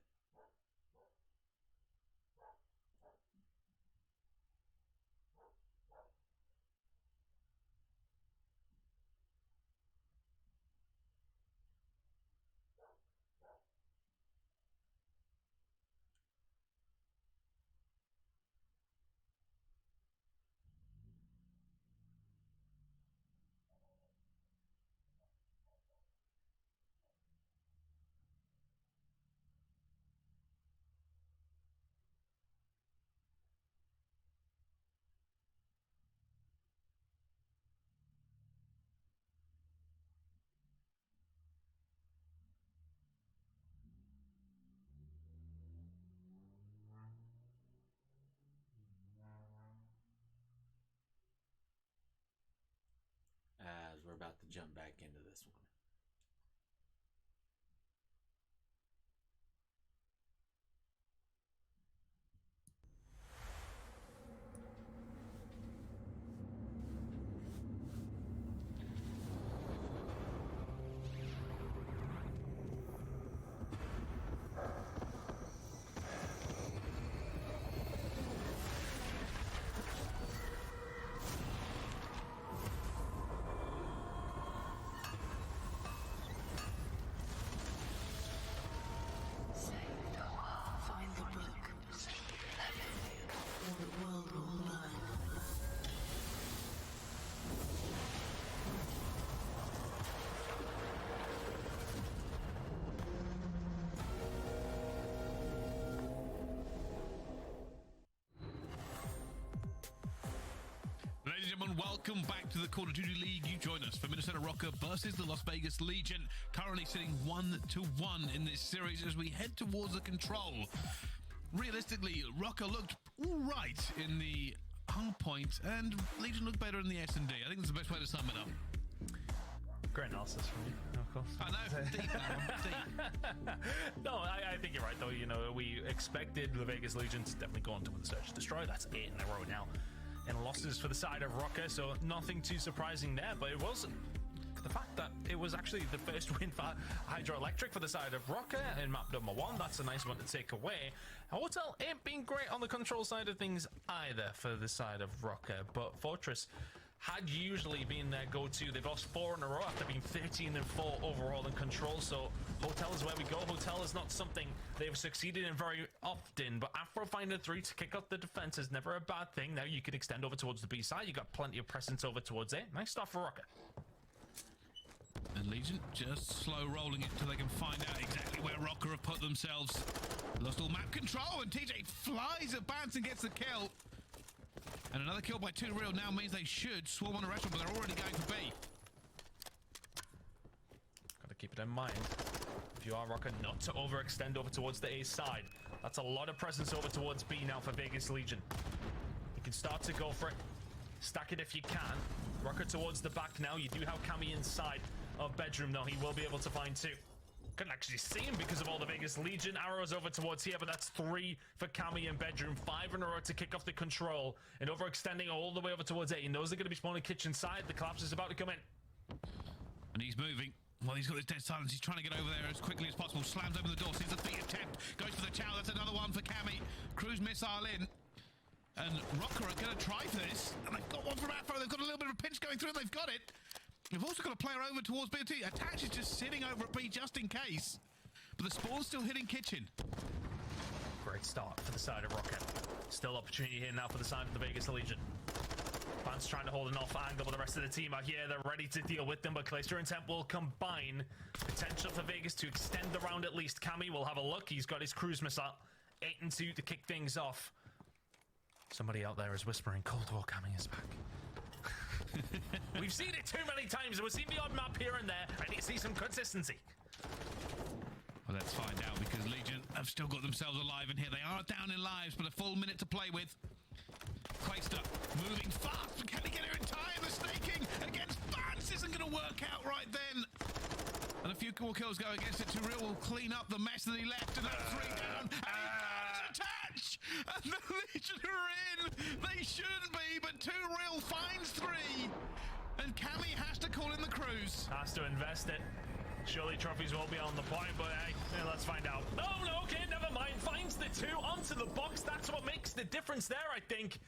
jump back into this one. Find the book. Or the world will learn. Ladies and gentlemen, welcome back to the Call of Duty League. You join us for Minnesota Rokkr versus the Las Vegas Legion. Currently sitting 1-1 in this series as we head towards the control. Realistically, Rokkr looked all right in the hard point, and Legion looked better in the S&D. I think that's the best way to sum it up. Great analysis from you, of course. I know, deep, deep. No, I think you're right, though. You know, we expected the Vegas Legion to definitely go on to win the Search and Destroy. That's 8 in a row now. And losses for the side of Rokkr, so nothing too surprising there. But it was the fact that it was actually the first win for Hydroelectric for the side of Rokkr in map number 1. That's a nice one to take away. Hotel ain't been great on the control side of things either for the side of Rokkr, but Fortress had usually been their go-to. They've lost 4 in a row after being 13-4 overall in control, so Hotel is where we go. Hotel is not something they've succeeded in very often, but after finding 3 to kick off the defense is never a bad thing. Now you can extend over towards the B side. You got plenty of presence over towards A. Nice stuff for Rokkr. And Legion just slow rolling it until they can find out exactly where Rokkr have put themselves. Lost all map control, and TJ flies at Bance and gets the kill. And another kill by 2 Real now means they should swarm on a restaurant, but they're already going for B. Gotta keep it in mind, if you are Rokkr, not to overextend over towards the A side. That's a lot of presence over towards B now for Vegas Legion. You can start to go for it. Stack it if you can. Rokkr towards the back now. You do have Cammy inside of bedroom, though. He will be able to find 2. Couldn't actually see him because of all the Vegas Legion arrows over towards here, but that's 3 for Cammy in bedroom, 5 in a row to kick off the control, and overextending all the way over towards A. He knows they're going to be spawning kitchen side. The collapse is about to come in. And he's moving. Well, he's got his dead silence. He's trying to get over there as quickly as possible. Slams open the door. Sees the feet attempt. Goes for the chow. That's another one for Cammy. Cruise missile in. And Rokkr are going to try for this. And they've got one from Afro. They've got a little bit of a pinch going through, and they've got it. They've also got a player over towards BT. Attach is just sitting over at B just in case. But the spawn's still hitting kitchen. Great start for the side of Rokkr. Still opportunity here now for the side of the Vegas Legion. Fans trying to hold an off angle, but the rest of the team are here. They're ready to deal with them, but Clayster and Temp will combine. Potential for Vegas to extend the round at least. Cammy will have a look. He's got his cruise missile. 8 and 2 to kick things off. Somebody out there is whispering, Cold War Cammy is back. We've seen it too many times. We've seen the odd map here and there. I need to see some consistency. Well, let's find out, because Legion have still got themselves alive in here. They are down in lives, but a full minute to play with. Clayster moving fast. Can he get here in time? The snaking against Vance isn't going to work out right then. And a few more kills go against it. Turil will clean up the mess that he left, and that's 3 down. And he attach! And the Legion are in! They shouldn't be, but Turil finds 3. And Cammy has to call in the cruise. Has to invest it. Surely trophies will be on the point, but hey, let's find out. No, okay, never mind. Finds the 2 onto the box. That's what makes the difference there, I think.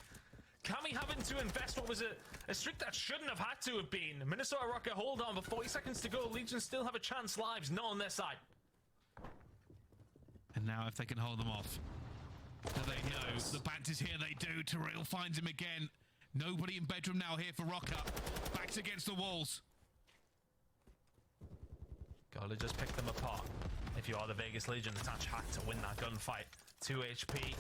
Cammy having to invest what was a streak that shouldn't have had to have been. Minnesota Rokkr hold on, but 40 seconds to go. Legion still have a chance. Lives not on their side. And now if they can hold them off. Do they know? The Bant is here, they do. Turil finds him again. Nobody in bedroom now here for Rokkr. Backs against the walls. Gotta just pick them apart. If you are the Vegas Legion, Attach had to win that gunfight. 2 HP.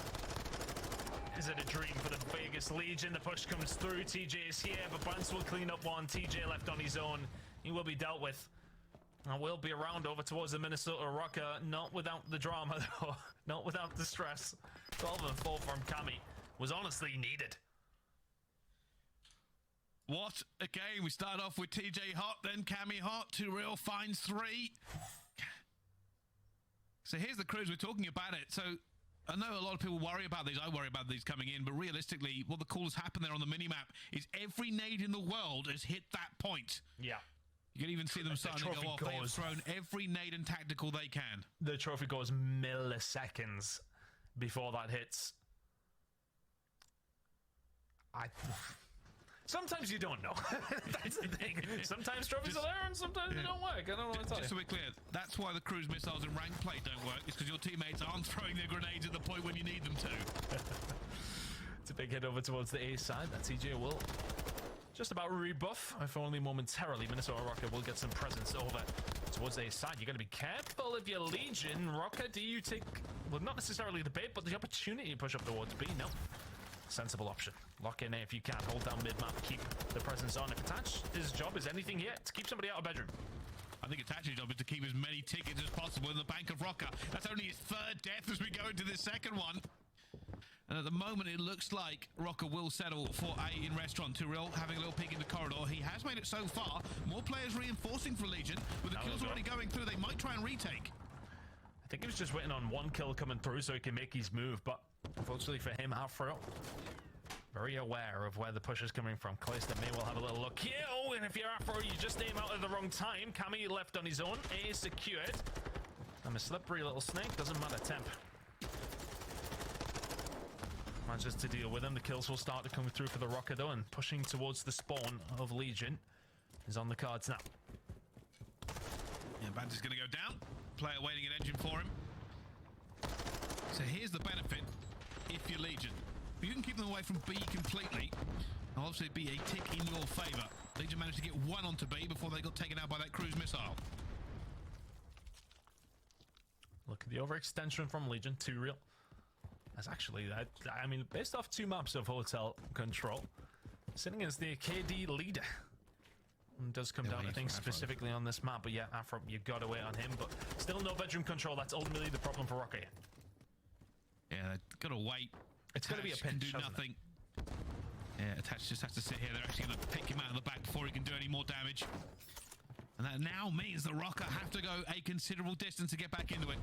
Is it a dream for the Vegas Legion? The push comes through. TJ is here, but Bance will clean up one. TJ left on his own. He will be dealt with. And will be around over towards the Minnesota Rokkr. Not without the drama, though. Not without the stress. 12 and 4 from Cammy was honestly needed. What a game. We start off with TJ hot, then Cammy hot. 2Real finds 3. So here's the crews. We're talking about it. So I know a lot of people worry about these. I worry about these coming in. But realistically, what the coolest happened there on the minimap is every nade in the world has hit that point. Yeah. You can even see them starting to go off. They have thrown every nade and tactical they can. The trophy goes milliseconds before that hits. Sometimes you don't know. That's the thing. Sometimes trophies are there and sometimes they don't work. I don't know what to tell you. Just so we're clear, that's why the cruise missiles and rank play don't work. It's because your teammates aren't throwing their grenades at the point when you need them to. It's a big hit over towards the A side. That TJ will just about rebuff, if only momentarily. Minnesota Rokkr will get some presence over towards the A side. You're going to be careful if you're Legion. Rokkr, do you take, well, not necessarily the bait, but the opportunity to push up towards B? No. Sensible option. Lock in if you can. Hold down mid-map. Keep the presence on. If Attach, his job is anything here, to keep somebody out of bedroom. I think Attach's job is to keep as many tickets as possible in the bank of Rokkr. That's only his 3rd death as we go into this 2nd one. And at the moment, it looks like Rokkr will settle for A in restaurant. 2Real having a little peek in the corridor. He has made it so far. More players reinforcing for Legion. With the kills already going through, they might try and retake. I think he was just waiting on one kill coming through so he can make his move, but unfortunately for him, Afro very aware of where the push is coming from. Clayster may well have a little look here. Oh, and if you're Afro, you just aim out at the wrong time. Cammy left on his own. A is secured. I'm a slippery little snake. Doesn't matter. Temp manages to deal with him. The kills will start to come through for the Rokkr though, and pushing towards the spawn of Legion is on the cards now. Yeah, Banter's going to go down. Player waiting at engine for him. So here's the benefit if you're Legion. If you can keep them away from B completely, it'll obviously be a tick in your favour. Legion managed to get 1 onto B before they got taken out by that cruise missile. Look at the overextension from Legion. 2Real. That's actually, I mean, based off 2 maps of Hotel Control, sitting as the KD leader. It does come down to things specifically on this map, but yeah, Afro, you got away on him, but still no bedroom control. That's ultimately the problem for Rokkr. Yeah, they've got to wait. It's going to be a pinch, can do nothing. Yeah, Attach just has to sit here. They're actually going to pick him out of the back before he can do any more damage. And that now means the Rokkr have to go a considerable distance to get back into it.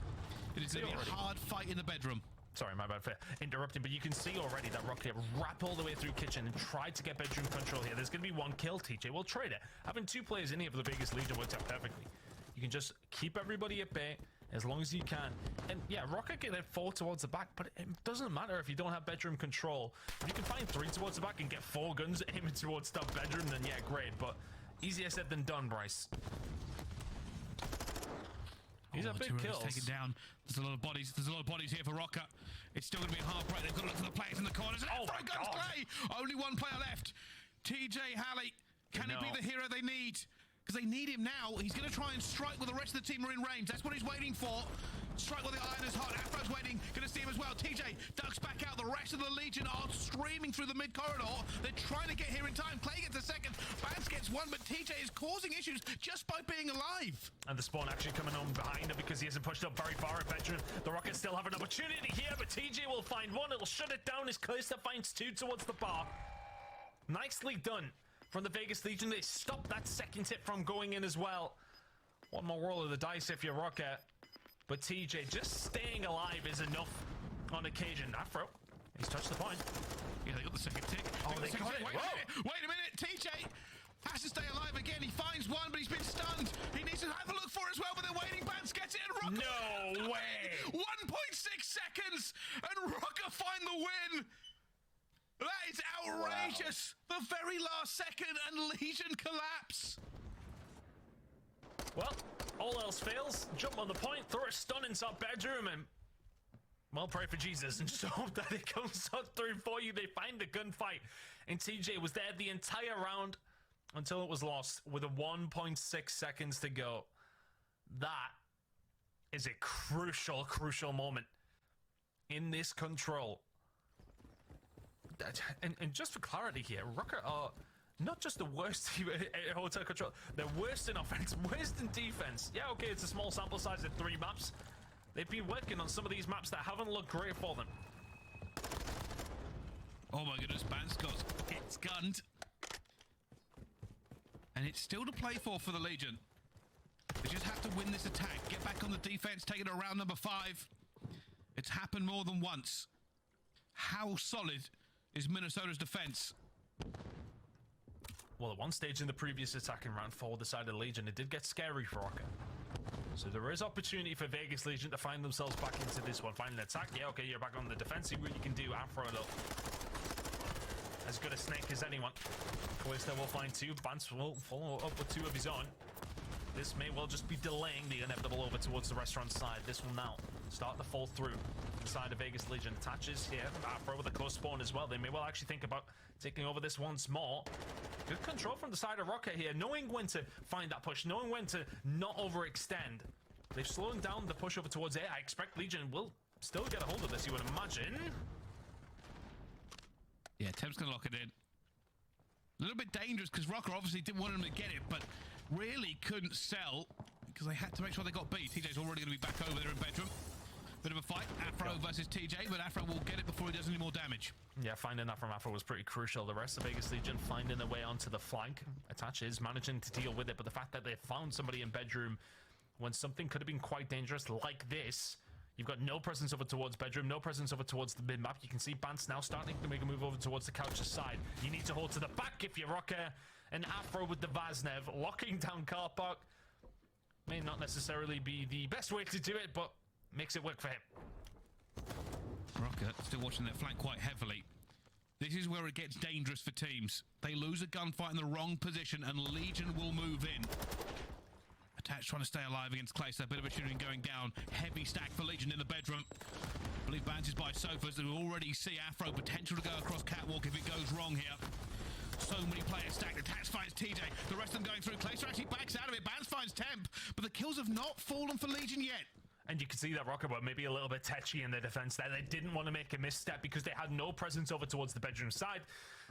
It is going to be a hard fight in the bedroom. Sorry, my bad for interrupting, but you can see already that Rokkr wrap all the way through kitchen and try to get bedroom control here. There's going to be 1 kill. TJ will trade it. Having 2 players in here for the biggest Legion worked out perfectly. You can just keep everybody at bay as long as you can. And yeah, Rokkr can then 4 towards the back, but it doesn't matter if you don't have bedroom control. If you can find 3 towards the back and get 4 guns aiming towards top bedroom, then yeah, great. But easier said than done, Bryce. These are big kills. Taken down. There's a lot of bodies. There's a lot of bodies here for Rokkr. It's still going to be a hard break. They've got to look for the players in the corners. And guns Clay. Only 1 player left. TJ Halley. Can he be the hero they need? Because they need him now. He's going to try and strike while the rest of the team are in range. That's what he's waiting for. Strike while the iron is hot. Afro's waiting. Going to see him as well. TJ ducks back out. The rest of the Legion are streaming through the mid corridor. They're trying to get here in time. Clay gets a second. Bans gets 1, but TJ is causing issues just by being alive. And the spawn actually coming on behind him because he hasn't pushed up very far at bedroom. The Rokkr still have an opportunity here, but TJ will find 1. It'll shut it down as Clayster finds 2 towards the bar. Nicely done from the Vegas Legion. They stopped that second hit from going in as well. 1 more roll of the dice if you're Rokkr. But TJ just staying alive is enough on occasion. Afro, he's touched the point. Yeah, they got the second tick. Oh, they got it. Wait a minute. TJ has to stay alive again. He finds 1, but he's been stunned. He needs to have a look for it as well, but they're waiting. Bans gets it, and Rokkr. No way. 1.6 seconds, and Rokkr find the win. That is outrageous. Wow. The very last second, and Legion collapse. Well, all else fails. Jump on the point, throw a stun inside bedroom, and well, pray for Jesus and just hope that it comes up through for you. They find the gunfight, and TJ was there the entire round until it was lost with a 1.6 seconds to go. That is a crucial, crucial moment in this control. And just for clarity here, Rokkr are not just the worst team at Hotel Control, they're worst in offense, worst in defense. Yeah, okay, it's a small sample size of 3 maps. They've been working on some of these maps that haven't looked great for them. Oh my goodness, Banscott gets gunned. And it's still to play for the Legion. They just have to win this attack, get back on the defense, take it to round number 5. It's happened more than once. How solid is Minnesota's defense? Well, at one stage in the previous attack in round 4, the side of Legion, it did get scary for Rokkr. So there is opportunity for Vegas Legion to find themselves back into this one. Find an attack. Yeah, okay, you're back on the defense. See what you can do. Afro, look. As good a snake as anyone. Clayster will find 2. Bance will follow up with 2 of his own. This may well just be delaying the inevitable over towards the restaurant side. This will now start to fall through. The side of Vegas Legion attaches here. Afro with a close spawn as well. They may well actually think about taking over this once more. Good control from the side of Rokkr here, knowing when to find that push, knowing when to not overextend. They've slowed down the push over towards A. I expect Legion will still get a hold of this, you would imagine. Yeah, Teb's going to lock it in. A little bit dangerous because Rokkr obviously didn't want him to get it, but really couldn't sell because they had to make sure they got beat. TJ's already going to be back over there in bedroom. Bit of a fight, Afro versus TJ, but Afro will get it before he does any more damage. Yeah, finding that from Afro was pretty crucial. The rest of Vegas Legion finding their way onto the flank. Attaches managing to deal with it, but the fact that they found somebody in bedroom when something could have been quite dangerous like this. You've got no presence over towards bedroom, no presence over towards the mid-map. You can see Bance now starting to make a move over towards the couch's side. You need to hold to the back if you're Rokkr. And Afro with the Vaznev locking down car park. May not necessarily be the best way to do it, but makes it work for him. Rokkr still watching their flank quite heavily. This is where it gets dangerous for teams. They lose a gunfight in the wrong position and Legion will move in. Attach trying to stay alive against Clayster. A bit of a shooting going down. Heavy stack for Legion in the bedroom. I believe Bance is by sofas. We already see Afro potential to go across catwalk if it goes wrong here. So many players stacked. Attach finds TJ. The rest of them going through. Clayster actually backs out of it. Bance finds Temp. But the kills have not fallen for Legion yet. And you can see that Rokkr were maybe a little bit tetchy in their defense there. They didn't want to make a misstep because they had no presence over towards the bedroom side.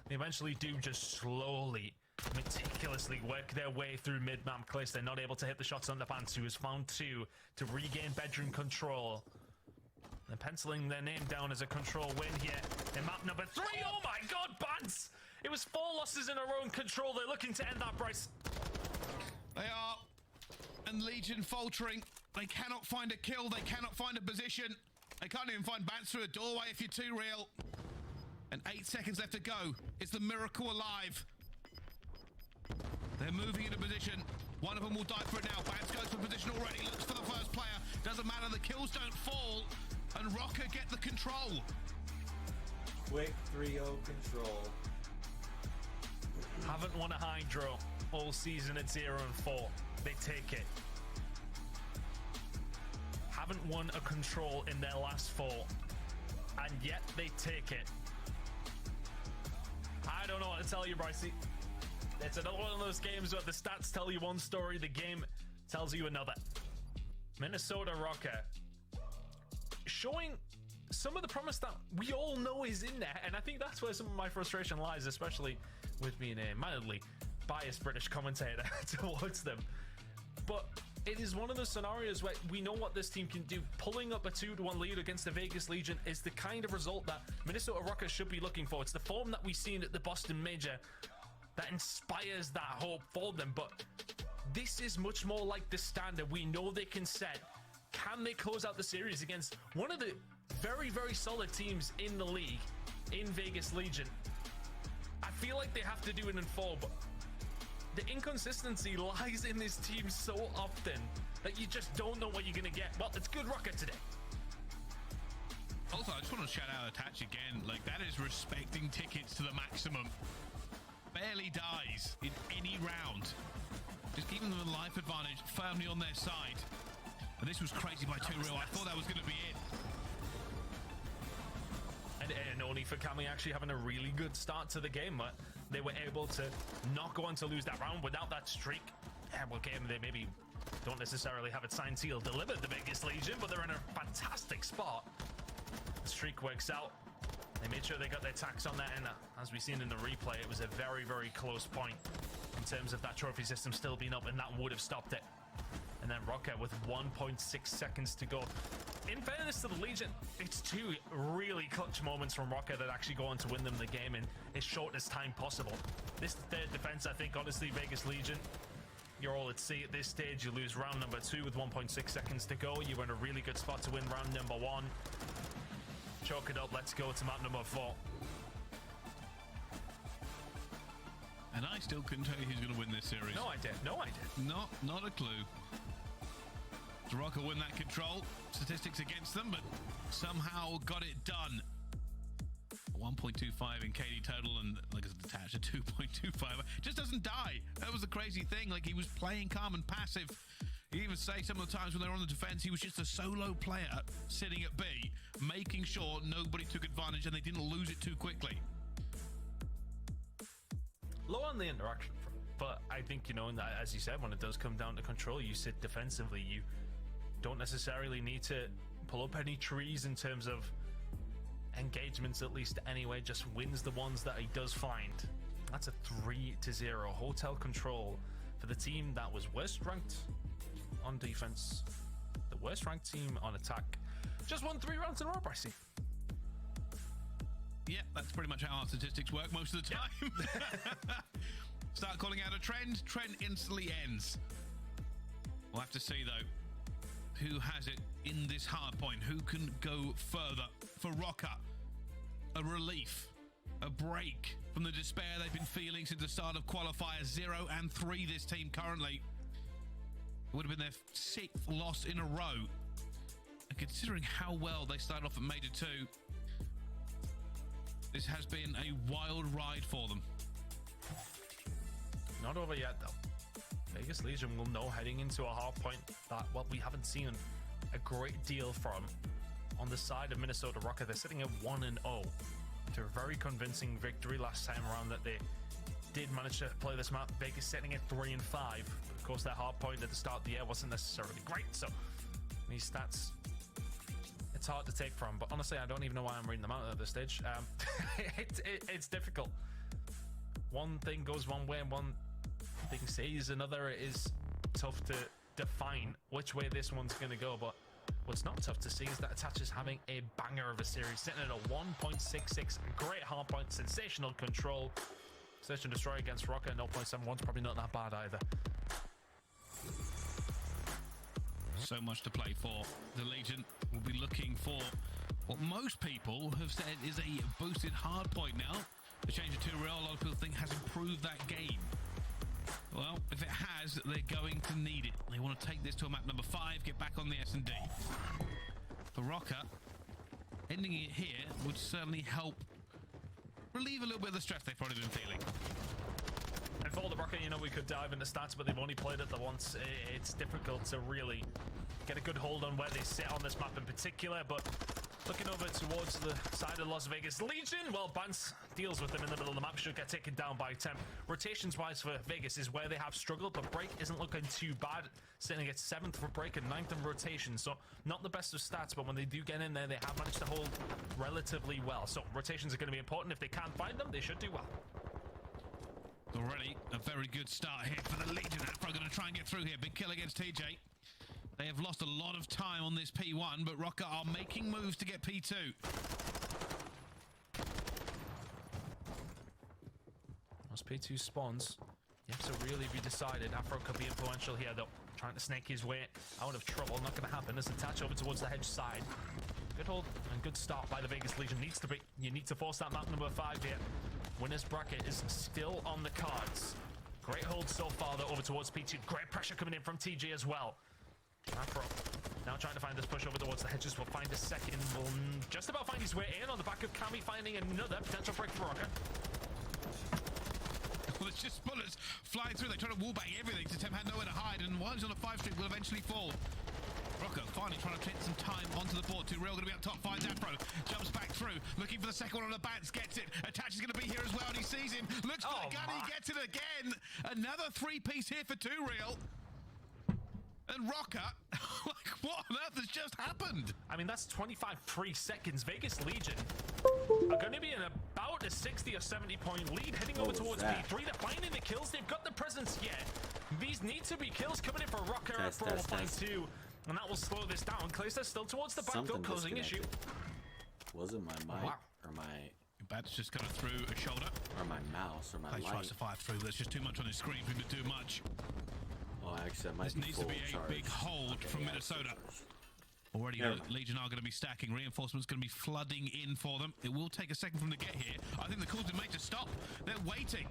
They eventually do just slowly, meticulously work their way through mid-map. Clayster not able to hit the shots on the Bance, who has found 2 to regain bedroom control. They're penciling their name down as a control win here in map number 3. Oh my god, Bance! It was 4 losses in a row in control. They're looking to end that, Bryce. They are. And Legion faltering. They cannot find a kill. They cannot find a position. They can't even find Bance through a doorway if you're too real. And 8 seconds left to go. It's the miracle alive. They're moving into position. One of them will die for it now. Bance goes for position already. Looks for the first player. Doesn't matter. The kills don't fall. And Rokkr get the control. Quick 3-0 control. Haven't won a Hydro all season at 0-4. They take it. Haven't won a control in their last 4. And yet they take it. I don't know what to tell you, Brycey. It's another one of those games where the stats tell you one story, the game tells you another. Minnesota Rokkr showing some of the promise that we all know is in there, and I think that's where some of my frustration lies, especially with being a mildly biased British commentator towards them. But it is one of those scenarios where we know what this team can do. Pulling up a 2-1 lead against the Vegas Legion is the kind of result that Minnesota Rokkr should be looking for. It's the form that we've seen at the Boston Major that inspires that hope for them. But this is much more like the standard we know they can set. Can they close out the series against one of the very, very solid teams in the league, in Vegas Legion? I feel like they have to do it in 4, but the inconsistency lies in this team so often that you just don't know what you're going to get. Well, it's good Rokkr today. Also, I just want to shout out Attach again. Like, that is respecting tickets to the maximum. Barely dies in any round. Just giving them a life advantage firmly on their side. And this was crazy by 2 real. I thought that was going to be it. And only for Kami actually having a really good start to the game, but they were able to not go on to lose that round without that streak. Yeah, well, game they maybe don't necessarily have it signed, sealed, delivered the Vegas Legion, but they're in a fantastic spot. The streak works out. They made sure they got their tax on that, and as we've seen in the replay, it was a very, very close point in terms of that trophy system still being up, and that would have stopped it. And then Rokkr with 1.6 seconds to go. In fairness to the Legion, it's two really clutch moments from Rokkr that actually go on to win them the game in as shortest time possible. This third defense, I think, honestly, Vegas Legion, you're all at sea at this stage. You lose round number 2 with 1.6 seconds to go. You were in a really good spot to win round number 1. Chalk it up. Let's go to map number 4. And I still couldn't tell you who's going to win this series. No idea. No idea. Not a clue. Does Rokkr win that control? Statistics against them, but somehow got it done. 1.25 in KD total, and like it's attached a 2.25. Just doesn't die. That was the crazy thing. Like, he was playing calm and passive. You even say some of the times when they were on the defense, he was just a solo player sitting at B, making sure nobody took advantage and they didn't lose it too quickly. Low on the interaction, but I think, you know, as you said, when it does come down to control, you sit defensively. You don't necessarily need to pull up any trees in terms of engagements, at least anyway. Just wins the ones that he does find. That's a 3-0 hotel control for the team that was worst ranked on defense, the worst ranked team on attack. Just won 3 rounds in a row, Brycey. Yeah, that's pretty much how our statistics work most of the time. Start calling out a trend instantly ends. We'll have to see, though, who has it in this hard point, who can go further. For Rokkr, a relief, a break from the despair they've been feeling since the start of qualifiers. 0-3 this team currently. It would have been their 6th loss in a row. And considering how well they started off at Major 2, this has been a wild ride for them. Not over yet, though. Vegas Legion will know heading into a hard point that, well, we haven't seen a great deal from on the side of Minnesota Rokkr. They're sitting at 1-0 to a very convincing victory last time around that they did manage to play this map. Vegas sitting at 3-5. But of course, their hard point at the start of the year wasn't necessarily great, so these stats, it's hard to take from. But honestly, I don't even know why I'm reading them out at this stage. It's difficult. One thing goes one way and one thing says another. It is tough to define which way this one's going to go, but what's not tough to see is that Attach is having a banger of a series, sitting at a 1.66, great hard point, sensational control. Search and destroy against Rokkr, 0.71's probably not that bad either. So much to play for. The Legion will be looking for what most people have said is a boosted hard point now. The change of 2 real, a lot of people think has improved that game. Well, if it has, they're going to need it. They want to take this to a map number 5, get back on the S&D. For Rokkr, ending it here would certainly help relieve a little bit of the stress they've probably been feeling. And for the Rokkr, you know, we could dive into stats, but they've only played it the once. It's difficult to really get a good hold on where they sit on this map in particular, but looking over towards the side of Las Vegas Legion, well, Bance deals with them in the middle of the map, should get taken down by Temp. Rotations-wise for Vegas is where they have struggled, but Break isn't looking too bad, sitting at 7th for Break and 9th in rotation, so not the best of stats, but when they do get in there, they have managed to hold relatively well. So rotations are going to be important. If they can't find them, they should do well. Already a very good start here for the Legion. Afro going to try and get through here. Big kill against TJ. They have lost a lot of time on this P1, but Rokkr are making moves to get P2. Once P2 spawns, you have to really be decided. Afro could be influential here, though. Trying to snake his way out of trouble. Not going to happen. Let's attach over towards the hedge side. Good hold and good start by the Vegas Legion. Needs to be. You need to force that map number 5 here. Winner's bracket is still on the cards. Great hold so far, though, over towards P2. Great pressure coming in from TJ as well. Afro now trying to find this push over towards the hedges. Will find a second. Will just about find his way in on the back of Cammy, finding another potential break for Rokkr. Well, it's just bullets flying through. They try to wallbang everything. So Tem had nowhere to hide, and while he's on a 5-streak, will eventually fall. Rokkr finally trying to get some time onto the board. 2 real going to be up top. Finds Afro. Jumps back through. Looking for the second one on the bats. Gets it. Attach is going to be here as well, and he sees him. Looks for the gun. He gets it again. Another 3-piece here for 2 real. And Rokkr, like, what on earth has just happened? I mean, that's 25 free seconds. Vegas Legion are going to be in about a 60 or 70 point lead, heading over towards P3. They're finding the kills. They've got the presence yet. These need to be kills coming in for Rokkr for all find two, and that will slow this down. Clayster still towards the back door, closing issue. Was it my mic or my... Bat's just kind of through a shoulder. Or my mouse or my light. Tries to fire through, but there's just too much on his screen for him to do much. Oh, actually, that might This be needs to be a charge. big hold from Minnesota. Already, Legion are going to be stacking. Reinforcements going to be flooding in for them. It will take a second for them to get here. I think the call's been made to stop. They're waiting.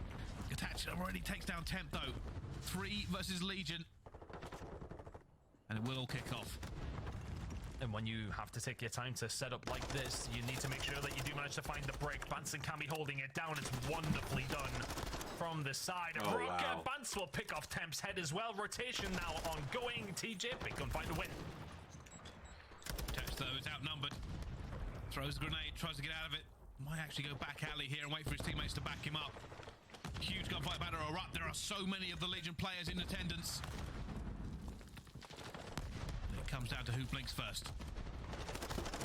Attach already takes down Temp, though. 3 versus Legion. And it will all kick off. And when you have to take your time to set up like this, you need to make sure that you do manage to find the break. Bance and Cammy holding it down. It's wonderfully done from the side of Rokkr. Wow. Bance will pick off Temp's head as well. Rotation now ongoing. TJ, big gun find a win. Tex, though, is outnumbered. Throws the grenade, tries to get out of it. Might actually go back alley here and wait for his teammates to back him up. Huge gunfight battle erupt. There are so many of the Legion players in attendance. It comes down to who blinks first.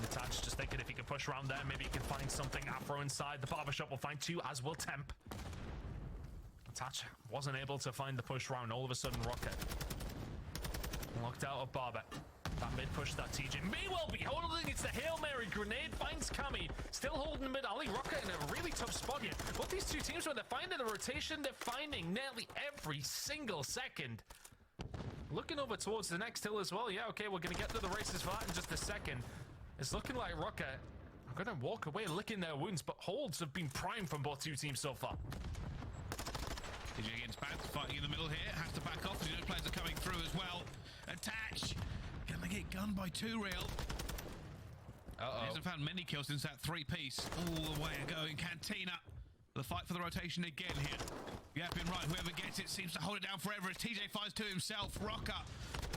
Attach just thinking if he can push around there, maybe he can find something. Afro inside. The barbershop will find 2, as will Temp. Attach wasn't able to find the push round. All of a sudden, Rokkr locked out of Barber. That mid push that TJ may well be holding. It's the Hail Mary grenade. Finds Cammy. Still holding mid alley. Rokkr in a really tough spot here. But these two teams, when they're finding the rotation, they're finding nearly every single second. Looking over towards the next hill as well. Yeah, okay, we're going to get to the races for that in just a second. It's looking like Rokkr are going to walk away licking their wounds, but holds have been primed from both two teams so far. TJ against Bats, fighting in the middle here. Has to back off, because the players are coming through as well. Attach. Gonna get gunned by 2 real. He hasn't found many kills since that 3-piece. All the way going. Cantina. The fight for the rotation again here. Yeah, been right. Whoever gets it seems to hold it down forever as TJ fires to himself. Rokkr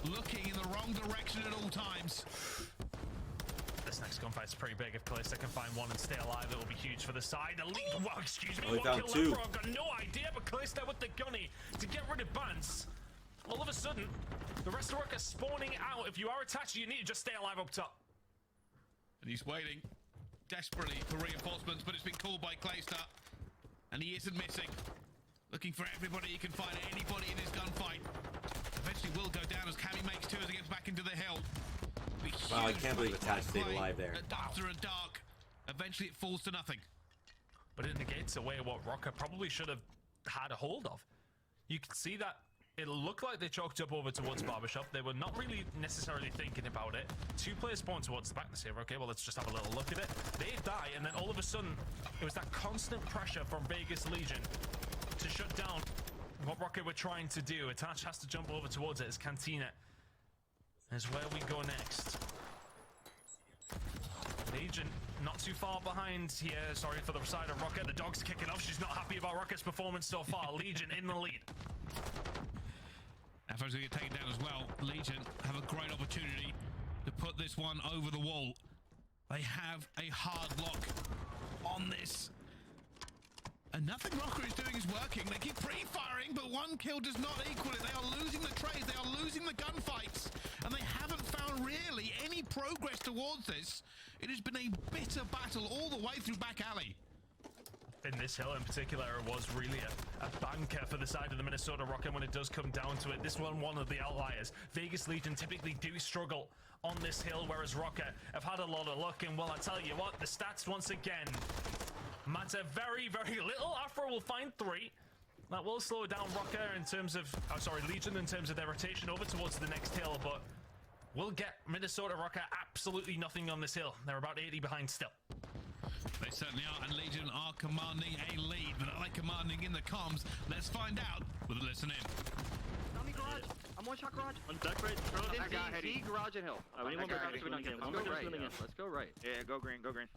looking in the wrong direction at all times. This next gunfight's pretty big. If Clayster can find one and stay alive, it will be huge for the side. Elite, well, excuse me, Oh, he one found kill 2. left. I've got no idea, but Clayster with the gunny to get rid of Bance. All of a sudden, the rest of Rokkr spawning out. If you are attached, you need to just stay alive up top. And he's waiting desperately for reinforcements, but it's been called by Clayster. And he isn't missing. Looking for everybody he can find, anybody in this gunfight. Eventually will go down as Cammy makes 2 as he gets back into the hill. Wow, I can't believe Attach stayed alive there. After a dark, eventually it falls to nothing. But it negates away what Rokkr probably should have had a hold of. You can see that it looked like they chalked up over towards Barbershop. They were not really necessarily thinking about it. 2 players spawned towards the back. They say, okay, well, let's just have a little look at it. They die, and then all of a sudden, it was that constant pressure from Vegas Legion to shut down what Rokkr were trying to do. Attach has to jump over towards it as Cantina is where we go next. Legion not too far behind here. Sorry for the side of Rokkr. The dog's kicking off. She's not happy about Rokkr's performance so far. Legion in the lead. Afro's going to get taken down as well. Legion have a great opportunity to put this one over the wall. They have a hard lock on this. And nothing Rokkr is doing is working. They keep pre-firing, but 1 kill does not equal it. They are losing the trades. They are losing the gunfights. And they haven't found really any progress towards this. It has been a bitter battle all the way through back alley. In this hill in particular, it was really a banker for the side of the Minnesota Rokkr when it does come down to it. This one of the outliers. Vegas Legion typically do struggle on this hill, whereas Rokkr have had a lot of luck. And well, I tell you what, the stats once again matter very, very little. Afro will find 3. That will slow down Rokkr in terms of, Legion in terms of their rotation over towards the next hill, but we'll get Minnesota Rokkr absolutely nothing on this hill. They're about 80 behind still. They certainly are, and Legion are commanding a lead, but are they commanding in the comms? Let's find out with a listen in. Tell me garage. I'm 1-shot garage. On back right, Z, garage and hill. We need one more guy swimming in. Let's go right. Yeah, go green, go green.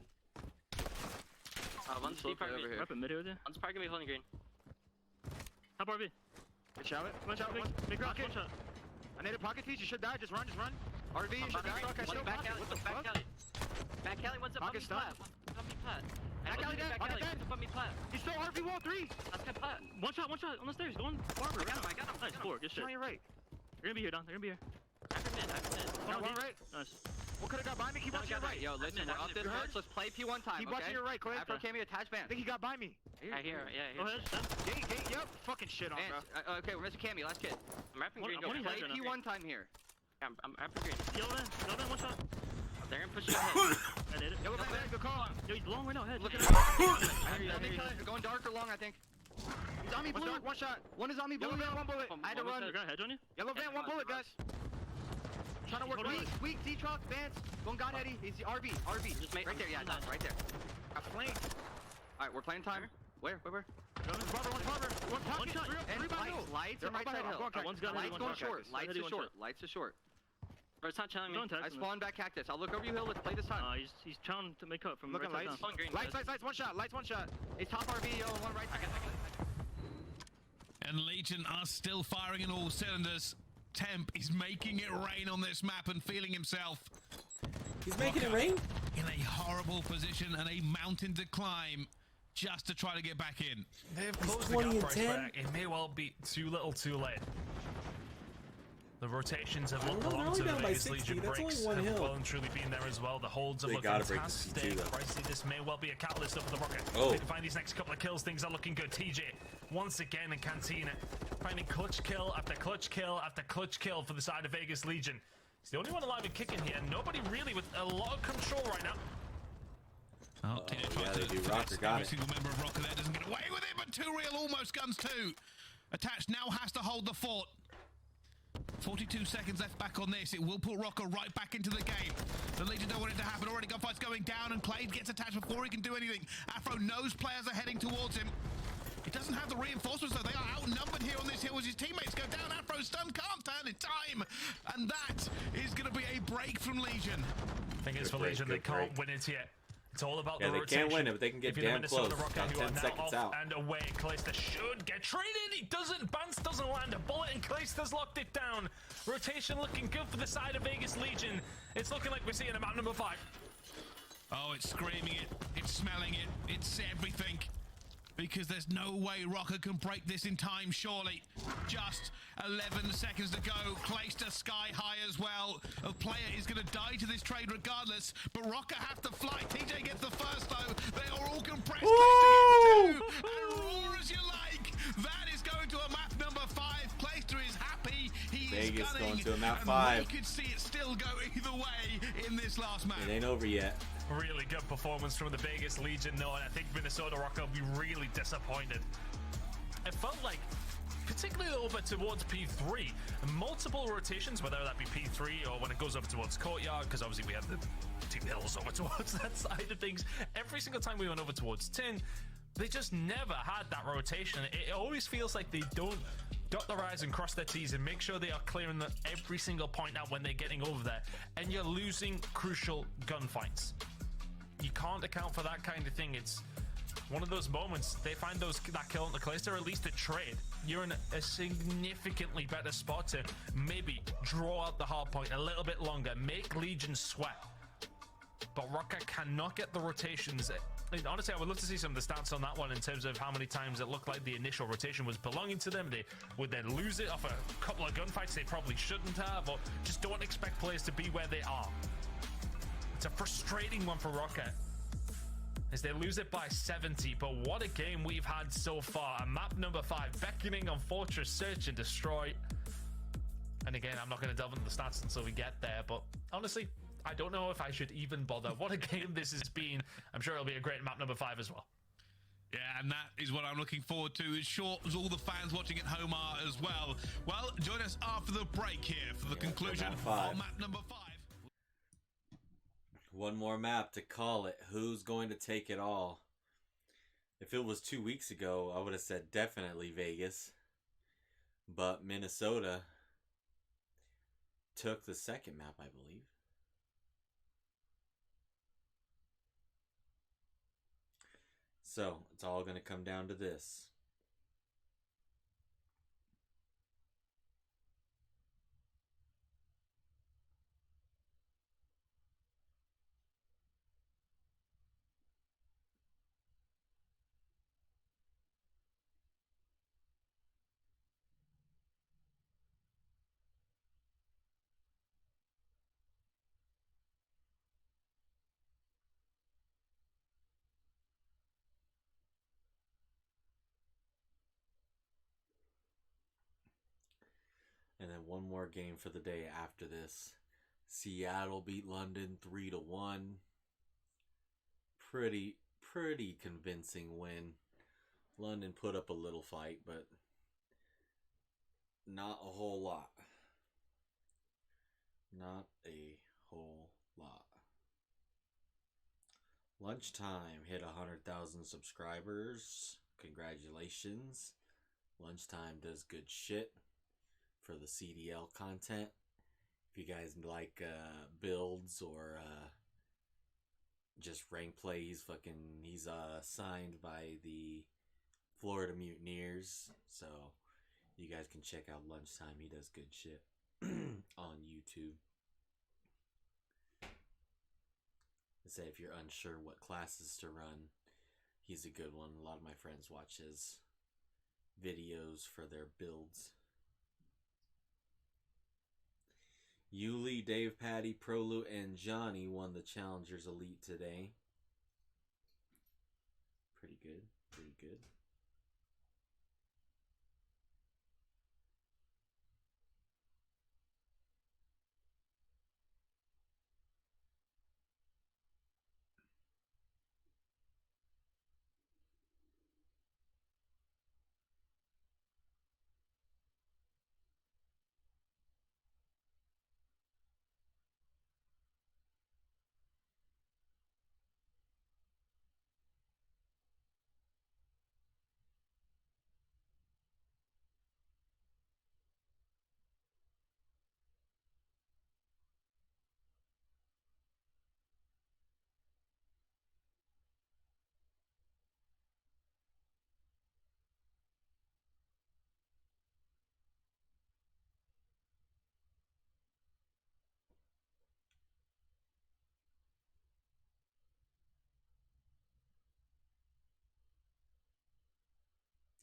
One's deep over here. Weapon mid over there. One's probably gonna be holding green. Top RV. Good shot it. One shot, big rock, one shot. I need a pocket piece. You should die. Just run, RV, you should die. One back alley, back alley. Back alley, one's up on me plat. Up me plat. Back alley dead, pocket dead. Up on me plat. He stole RV wall 3. Let's get plat. One shot on the stairs. Going barber. I got him. Nice, 4, good shit. On your right. They're gonna be here, Don. They're gonna be here. After mid. Got one right. Nice. What could have got by me? Keep watching your right. Yo, listen, we're up this first. Let's play P1 time. Keep watching your right, Clay. Afro cameo attach I band. think he got by me. I hear. Yeah, Go ahead. Gate, yep. Fucking shit on, bro. Okay, we're missing cameo. Last kid. I'm rapping green. I'm Play P1 time here. I'm rapping green. Yellow man, one shot. They're gonna push you ahead. I did it. Yellow man, good call. Yo, he's long right now, head. Look at it. Going dark or long, I think. He's on me blue. One shot. One is on me blue. Yellow van, one bullet. I had to run. They're gonna hedge on you. Yellow van, one bullet, guys. Trying to work Weak, Z-Truck, Vance. Going God Eddie. He's the RB. Just right there, yeah, right there. Got flanked. Alright, we're playing time. Where? One shot. And lights and right side hill. Lights going short. Lights are short. Bro, it's not challenging me. I spawned back cactus. I'll look over you hill. Let's play this time. He's trying to make up from looking right lights. Lights, one shot. It's top RB, yo, one right side. And Legion are still firing in all cylinders. Temp is making it rain on this map and feeling himself. He's making it rain? In a horrible position and a mountain to climb just to try to get back in. They've closed the gap right back. It may well be too little too late. The rotations have looked along to the Vegas Legion breaks have well and truly been there as well. The holds have looked fantastic. Pricey, this may well be a catalyst up for the Rokkr. They can find these next couple of kills. Things are looking good. TJ, once again in Cantina, finding clutch kill after clutch kill after clutch kill for the side of Vegas Legion. He's the only one alive and kicking here. Nobody really with a lot of control right now. Yeah, they do. Rokkr got Every single member of Rokkr there doesn't get away with it, but 2 real almost guns too. Attached now has to hold the fort. 42 seconds left back on this. It will put Rokkr right back into the game. The Legion don't want it to happen. Already gunfight's going down and Clay gets attached before he can do anything. Afro knows players are heading towards him. He doesn't have the reinforcements though. They are outnumbered here on this hill as his teammates go down. Afro's stun can't turn in time. And that is going to be a break from Legion. Thing is for Legion, they can't win it yet. It's all about the they rotation. can't win it, but they can get damn close. Rokkr, who 10 seconds out. And away. Clayster should get traded. He doesn't. Bance doesn't land a bullet, and Clayster's locked it down. Rotation looking good for the side of Vegas Legion. It's looking like we're seeing a map number 5. Oh, it's screaming it. It's smelling it. It's everything. Because there's no way Rokkr can break this in time, surely. Just 11 seconds to go. Clayster sky high as well. A player is going to die to this trade regardless, but Rokkr have to fly. TJ gets the first, though. They are all compressed. Clayster gets 2. And roar as you like. That is going to a map number 5. Clayster is happy. He Vegas is gunning. going to a map and 5. You could see it still go either way in this last map. It ain't over yet. Really good performance from the Vegas Legion, though, and I think Minnesota Rokkr will be really disappointed. It felt like, particularly over towards P3, multiple rotations, whether that be P3 or when it goes over towards Courtyard, because obviously we have the 2 hills over towards that side of things. Every single time we went over towards 10, they just never had that rotation. It always feels like they don't dot their I's and cross their T's and make sure they are clearing every single point out when they're getting over there, and you're losing crucial gunfights. You can't account for that kind of thing. It's one of those moments. They find that kill on the Clayster, or at least a trade. You're in a significantly better spot to maybe draw out the hard point a little bit longer, make Legion sweat. But Rokkr cannot get the rotations. And honestly, I would love to see some of the stats on that one in terms of how many times it looked like the initial rotation was belonging to them. They would then lose it off a couple of gunfights they probably shouldn't have, or just don't expect players to be where they are. It's a frustrating one for Rokkr as they lose it by 70, but what a game we've had so far. A map number 5 beckoning on Fortress Search and Destroy. And again, I'm not going to delve into the stats until we get there, but honestly, I don't know if I should even bother. What a game this has been. I'm sure it'll be a great map number 5 as well. Yeah, and that is what I'm looking forward to, as sure as all the fans watching at home are as well. Well, join us after the break here for the conclusion of map number 5. One more map to call it. Who's going to take it all? If it was 2 weeks ago, I would have said definitely Vegas. But Minnesota took the second map, I believe. So, it's all going to come down to this. one more game for the day after this. Seattle beat London 3-1. Pretty convincing win. London put up a little fight, but not a whole lot. Not a whole lot. Lunchtime hit 100,000 subscribers. Congratulations. Lunchtime does good shit for the CDL content. If you guys like builds or just rank play, he's signed by the Florida Mutineers, so you guys can check out Lunchtime. He does good shit on YouTube. I say if you're unsure what classes to run, he's a good one. A lot of my friends watch his videos for their builds. Yuli, Dave, Patty, Prolu, and Johnny won the Challengers Elite today. Pretty good. Pretty good.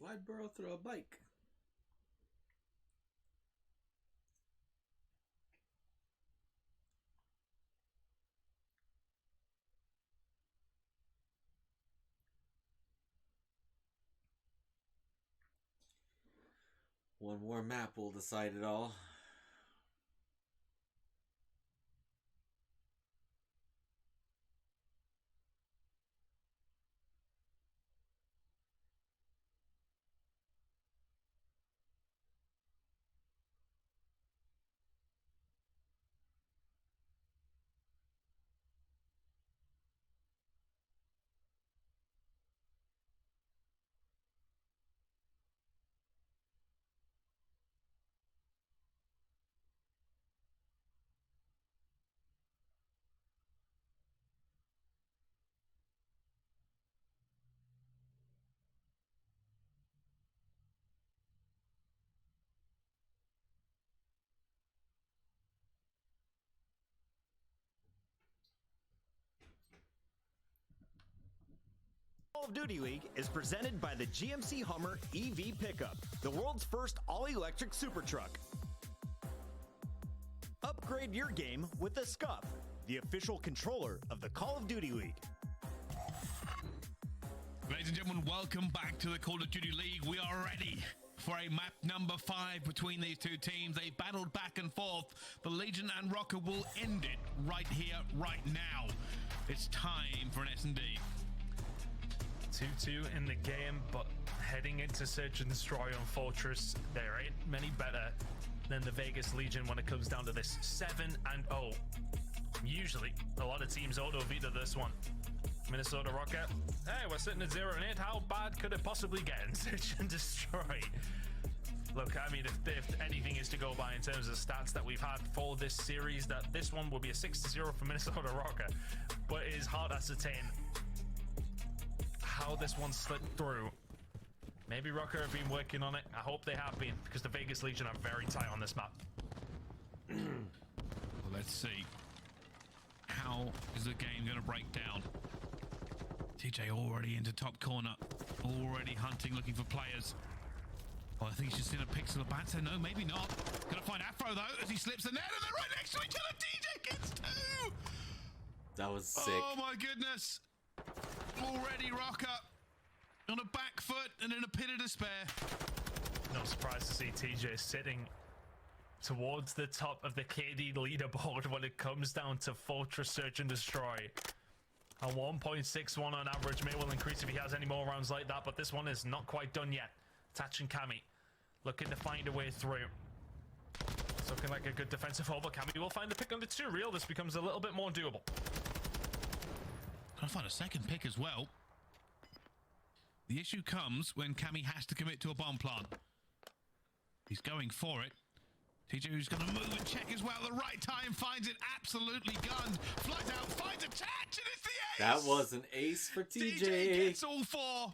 Why'd Burrow throw a bike? One more map will decide it all. Call of Duty League is presented by the GMC Hummer EV Pickup, the world's first all-electric super truck. Upgrade your game with the SCUF, the official controller of the Call of Duty League. Ladies and gentlemen, welcome back to the Call of Duty League. We are ready for a map number 5 between these two teams. They battled back and forth. The Legion and Rokkr will end it right here, right now. It's time for an S&D. 2-2 in the game, but heading into Search and Destroy on Fortress, there ain't many better than the Vegas Legion when it comes down to this. 7-0. Usually, a lot of teams auto-veto this one. Minnesota Rokkr, hey, we're sitting at 0-8. How bad could it possibly get in Search and Destroy? Look, I mean, if anything is to go by in terms of stats that we've had for this series, that this one will be a 6-0 for Minnesota Rokkr, but it is hard to ascertain how this one slipped through. Maybe Rokkr have been working on it. I hope they have been, because the Vegas Legion are very tight on this map. Well, let's see. How is the game going to break down? TJ already into top corner. Already hunting, looking for players. Well, I think he's just in a pixel of bat, so no, maybe not. Gonna find Afro, though, as he slips the net, and they're right next to each other. TJ gets 2! That was sick. Oh, my goodness. Already Rokkr on a back foot and in a pit of despair. No surprise to see TJ sitting towards the top of the KD leaderboard when it comes down to Fortress Search and Destroy. A 1.61 on average. May will increase if he has any more rounds like that, but this one is not quite done yet. Tatch and Cammy looking to find a way through. It's looking like a good defensive hold, but Cammy will find the pick on the 2 real. This becomes a little bit more doable. Can't find a second pick as well. The issue comes when Cammy has to commit to a bomb plant. He's going for it. TJ who's going to move and check as well at the right time, finds it absolutely gunned, flies out, finds a Tatch, and it's the ace! That was an ace for TJ. TJ gets all 4.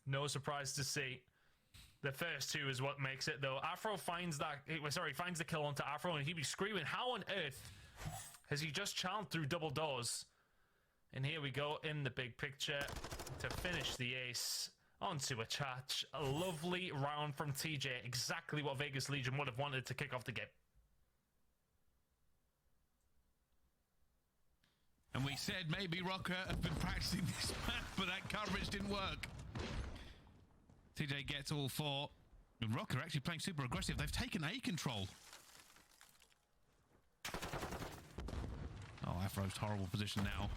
No surprise to see. The first 2 is what makes it, though. Afro finds finds the kill onto Afro, and he'd be screaming, how on earth has he just charmed through double doors? And here we go in the big picture to finish the ace onto a Tatch. A lovely round from TJ. Exactly what Vegas Legion would have wanted to kick off the game. And we said maybe Rokkr have been practicing this map, but that coverage didn't work. TJ gets all 4. And Rokkr actually playing super aggressive. They've taken A control. Oh, Afro's horrible position now.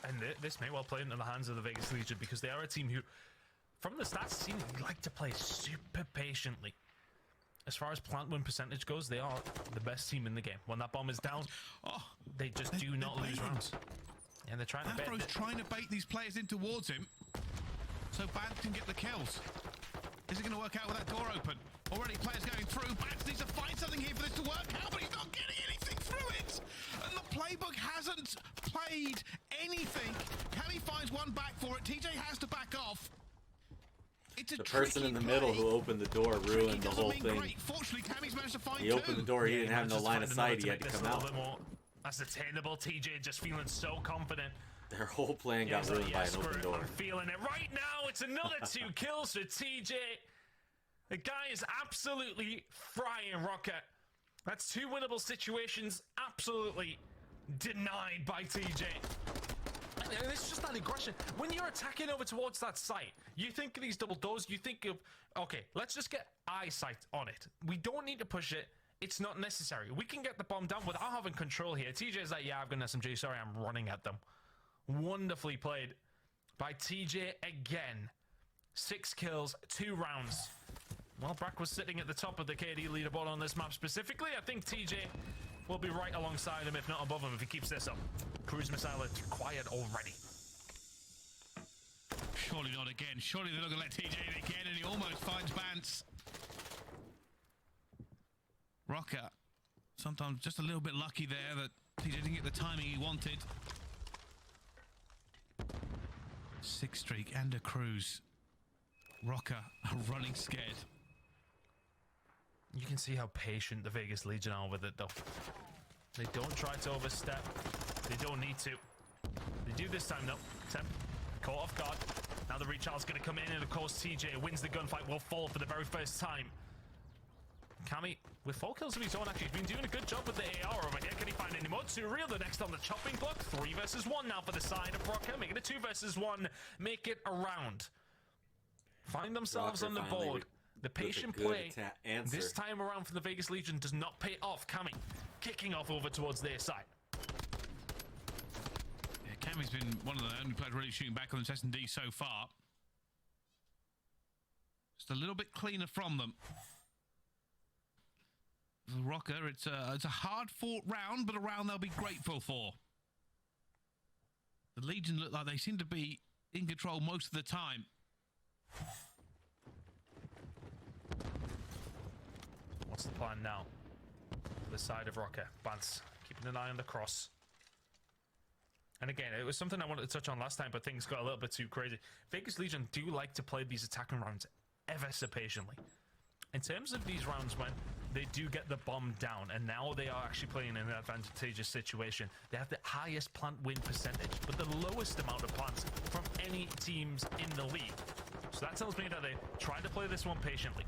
And this may well play into the hands of the Vegas Legion because they are a team who, from the stats, seem to like to play super patiently. As far as plant win percentage goes, they are the best team in the game. When that bomb is down, they just do not lose rounds. And they're trying to bait. Afro's trying to bait these players in towards him so Bant can get the kills. Is it going to work out with that door open? Already players going through. Bant needs to find something here for this to work out, but he's not getting anything through it. And the playbook hasn't played anything. Cammy finds one back for it. TJ has to back off. It's a the person in the middle who opened the door ruined the whole thing. Great. Fortunately, Cammy's managed to find he opened the door. He didn't have no line of sight. He had to come out. That's attainable. TJ just feeling so confident. Their whole plan got ruined by an open door. I'm feeling it right now. It's another 2 kills for TJ. The guy is absolutely frying Rokkr. That's 2 winnable situations absolutely denied by TJ. And it's just that aggression. When you're attacking over towards that site, you think of these double doors, you think of, okay, let's just get eyesight on it. We don't need to push it. It's not necessary. We can get the bomb down without having control here. TJ's like, yeah, I've got an SMG. Sorry, I'm running at them. Wonderfully played by TJ again. 6 kills, 2 rounds. Well, Brack was sitting at the top of the KD leaderboard on this map specifically. I think TJ will be right alongside him, if not above him, if he keeps this up. Cruise missile acquired already. Surely not again. Surely they're not going to let TJ in again, and he almost finds Bance. Rokkr, sometimes just a little bit lucky there that TJ didn't get the timing he wanted. 6 streak and a cruise. Rokkr running scared. You can see how patient the Vegas Legion are with it, though. They don't try to overstep. They don't need to. They do this time, though. Temp, caught off guard. Now the recharge's going to come in, and of course TJ wins the gunfight, will fall for the very first time. Cammy, with 4 kills of his own, actually, he's been doing a good job with the AR over here. Can he find any more? 2 real, the next on the chopping block. 3 versus 1 now for the side of Rokkr. Make it a 2 versus 1. Make it a round. Find themselves Rokkr on the board. The patient play this time around for the Vegas Legion does not pay off. Cammy kicking off over towards their side. Yeah, Cammy's been one of the only players really shooting back on this S&D so far. Just a little bit cleaner from them. Rokkr, it's a hard-fought round, but a round they'll be grateful for. The Legion look like they seem to be in control most of the time. What's the plan now? The side of Rokkr. Bance keeping an eye on the cross. And again, it was something I wanted to touch on last time, but things got a little bit too crazy. Vegas Legion do like to play these attacking rounds ever so patiently. In terms of these rounds when they do get the bomb down, and now they are actually playing in an advantageous situation. They have the highest plant win percentage, but the lowest amount of plants from any teams in the league. So that tells me that they tried to play this one patiently.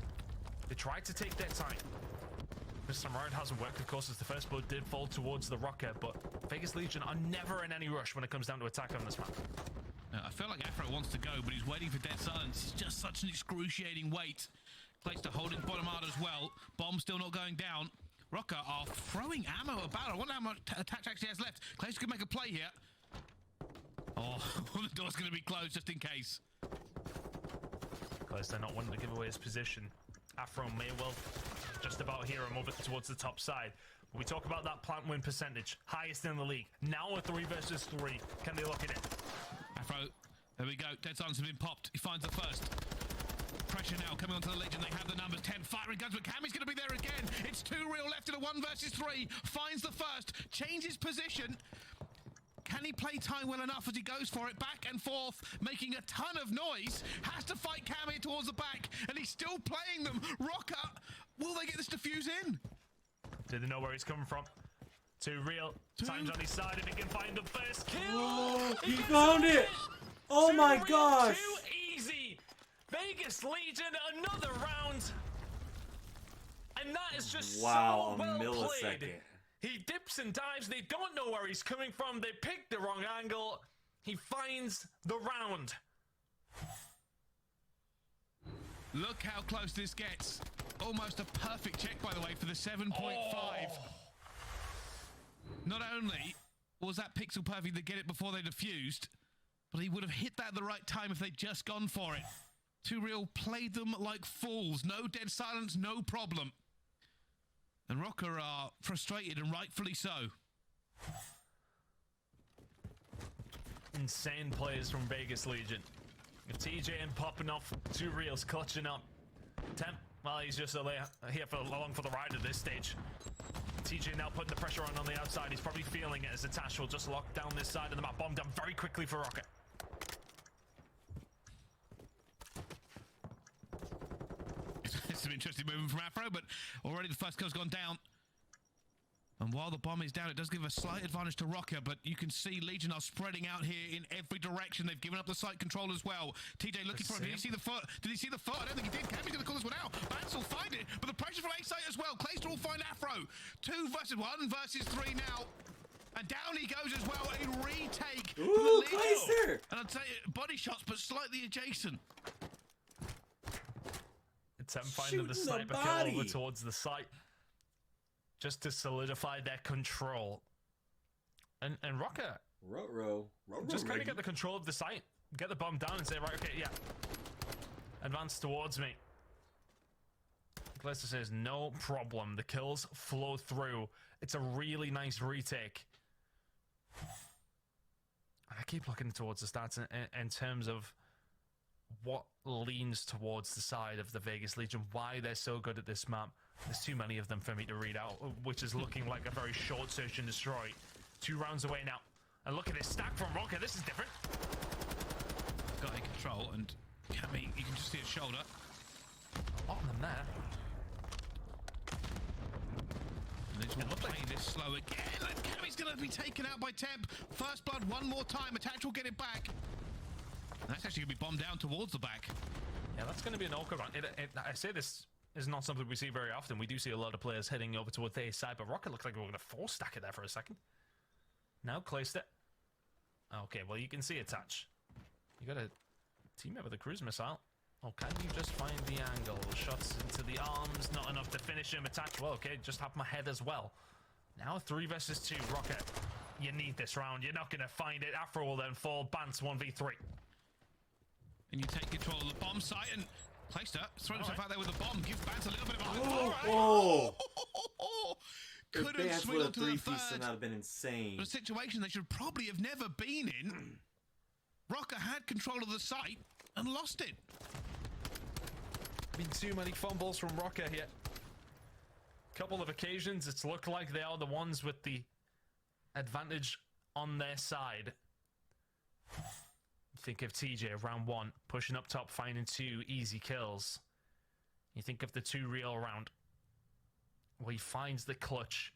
They tried to take their time. This time around hasn't worked, of course, as the first blood did fall towards the Rokkr, but Vegas Legion are never in any rush when it comes down to attack on this map. I feel like Afro wants to go, but he's waiting for dead silence. It's just such an excruciating wait. Clayster holding bottom out as well. Bomb still not going down. Rokkr are throwing ammo about. I wonder how much attack actually has left. Clayster could make a play here. Oh, the door's going to be closed just in case. Clayster not wanting to give away his position. Afro may well just about here and move it towards the top side. We talk about that plant win percentage, highest in the league. Now a 3 versus 3. Can they look at it? Afro, there we go. Dead silence has been popped. He finds the first. Pressure now coming onto the Legion. They have the numbers. 10 firing guns, but Cammy's going to be there again. It's 2 real left in a 1 versus 3. Finds the first. Changes position. Can he play time well enough as he goes for it? Back and forth, making a ton of noise. Has to fight Cammy towards the back, and he's still playing them. Rokkr, will they get this defuse in? Do they know where he's coming from? 2 real. Time's on his side if he can find the first kill. Oh, he found it. Oh my gosh. Too easy. Vegas Legion, another round. And that is just wow, so well a millisecond. played. He dips and dives. They don't know where he's coming from. They picked the wrong angle. He finds the round. Look how close this gets. Almost a perfect check, by the way, for the 7.5. Oh. Not only was that pixel perfect to get it before they defused, but he would have hit that at the right time if they'd just gone for it. 2 real played them like fools. No dead silence, no problem. And Rokkr are frustrated, and rightfully so. Insane plays from Vegas Legion. If TJ and popping off 2 reels, clutching up. Temp, well, he's just here for along for the ride at this stage. TJ now putting the pressure on the outside. He's probably feeling it as Atash will just lock down this side of the map. Bomb down very quickly for Rokkr. It's some interesting movement from Afro, but already the first kill's gone down. And while the bomb is down, it does give a slight advantage to Rokkr, but you can see Legion are spreading out here in every direction. They've given up the site control as well. TJ looking for him. Did he see the foot? Did he see the foot? I don't think he did. Cammy's going to call this one out. Bance will find it, but the pressure from A-site as well. Clayster will find Afro. 2 versus 1 versus 3 now. And down he goes as well. A retake. Ooh, Clayster! And I'd say body shots, but slightly adjacent. Temp finding the sniper kill over towards the site. Just to solidify their control. And Rokkr just kind of get the control of the site. Get the bomb down and say, right, okay, yeah. Advance towards me. Clayster says, no problem. The kills flow through. It's a really nice retake. I keep looking towards the stats in terms of what leans towards the side of the Vegas Legion, why they're so good at this map. There's too many of them for me to read out, which is looking like a very short search and destroy. 2 rounds away now. And look at this stack from Rokkr. This is different. Got in control, and Cammy, you can just see his shoulder. A lot of them there. And it's not playing this slow again. And Cammy's going to be taken out by Temp. First blood one more time. Attach will get it back. And that's actually going to be bombed down towards the back. Yeah, that's going to be an awkward one. I say this is not something we see very often. We do see a lot of players heading over towards the A side, but Rokkr looks like we're going to 4-stack it there for a second. Now Clayster. Okay, well, you can see Attach. You got a teammate with a cruise missile. Oh, can you just find the angle? Shots into the arms, not enough to finish him. Attach, well, okay, just have my head as well. Now 3 versus 2, Rokkr. You need this round. You're not going to find it. Afro will then fall. Bance 1v3. And you take control of the bomb site, and Clayster throw himself out there with the bomb. Give Bance a little bit of a... Oh! Couldn't swing onto the third. That would have been insane. A situation they should probably have never been in. Rokkr had control of the site and lost it. Been too many fumbles from Rokkr here. Couple of occasions, it's looked like they are the ones with the advantage on their side. Think of TJ, round 1, pushing up top, finding 2 easy kills. You think of the 2 real round, where he finds the clutch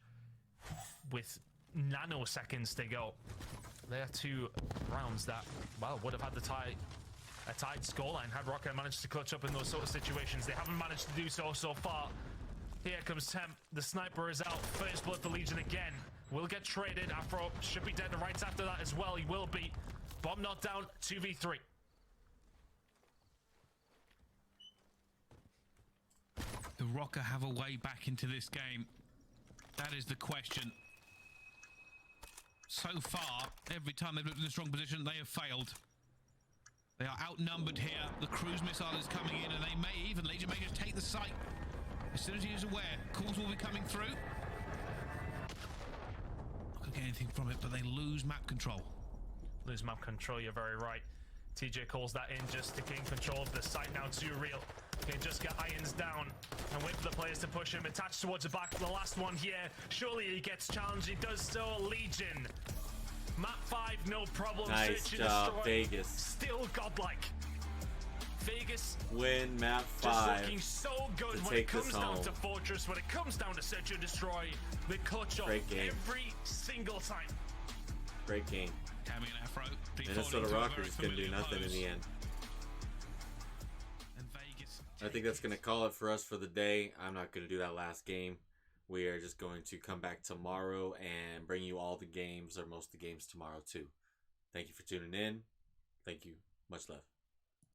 with nanoseconds to go. There are 2 rounds that, well, would have had a tied scoreline had Rokkr managed to clutch up in those sort of situations. They haven't managed to do so far. Here comes Temp. The sniper is out. First blood for Legion again. will get traded. Afro should be dead right after that as well. He will be. Bomb not down, 2v3. The Rokkr have a way back into this game? That is the question. So far, every time they've looked in a strong position, they have failed. They are outnumbered here. The cruise missile is coming in, and they may even, Legion may just take the site. As soon as he is aware, calls will be coming through. Not gonna get anything from it, but they lose map control. Lose map control, you're very right. TJ calls that in just to gain control of the site now. Too real. Can just get irons down and wait for the players to push him. Attached towards the back. The last one here. Surely he gets challenged. He does so. Legion. Map 5, no problem. Nice Search and job, destroy. Vegas. Still godlike. Vegas Win map just 5. looking so good to when take it comes this down home. to Fortress, when it comes down to search and destroy. They clutch up Great game. every single time. Great game. Cammy and Afro. Minnesota Rokkr is going to do nothing in the end. And Vegas. I think that's going to call it for us for the day. I'm not going to do that last game. We are just going to come back tomorrow and bring you all the games, or most of the games tomorrow too. Thank you for tuning in. Thank you. Much love.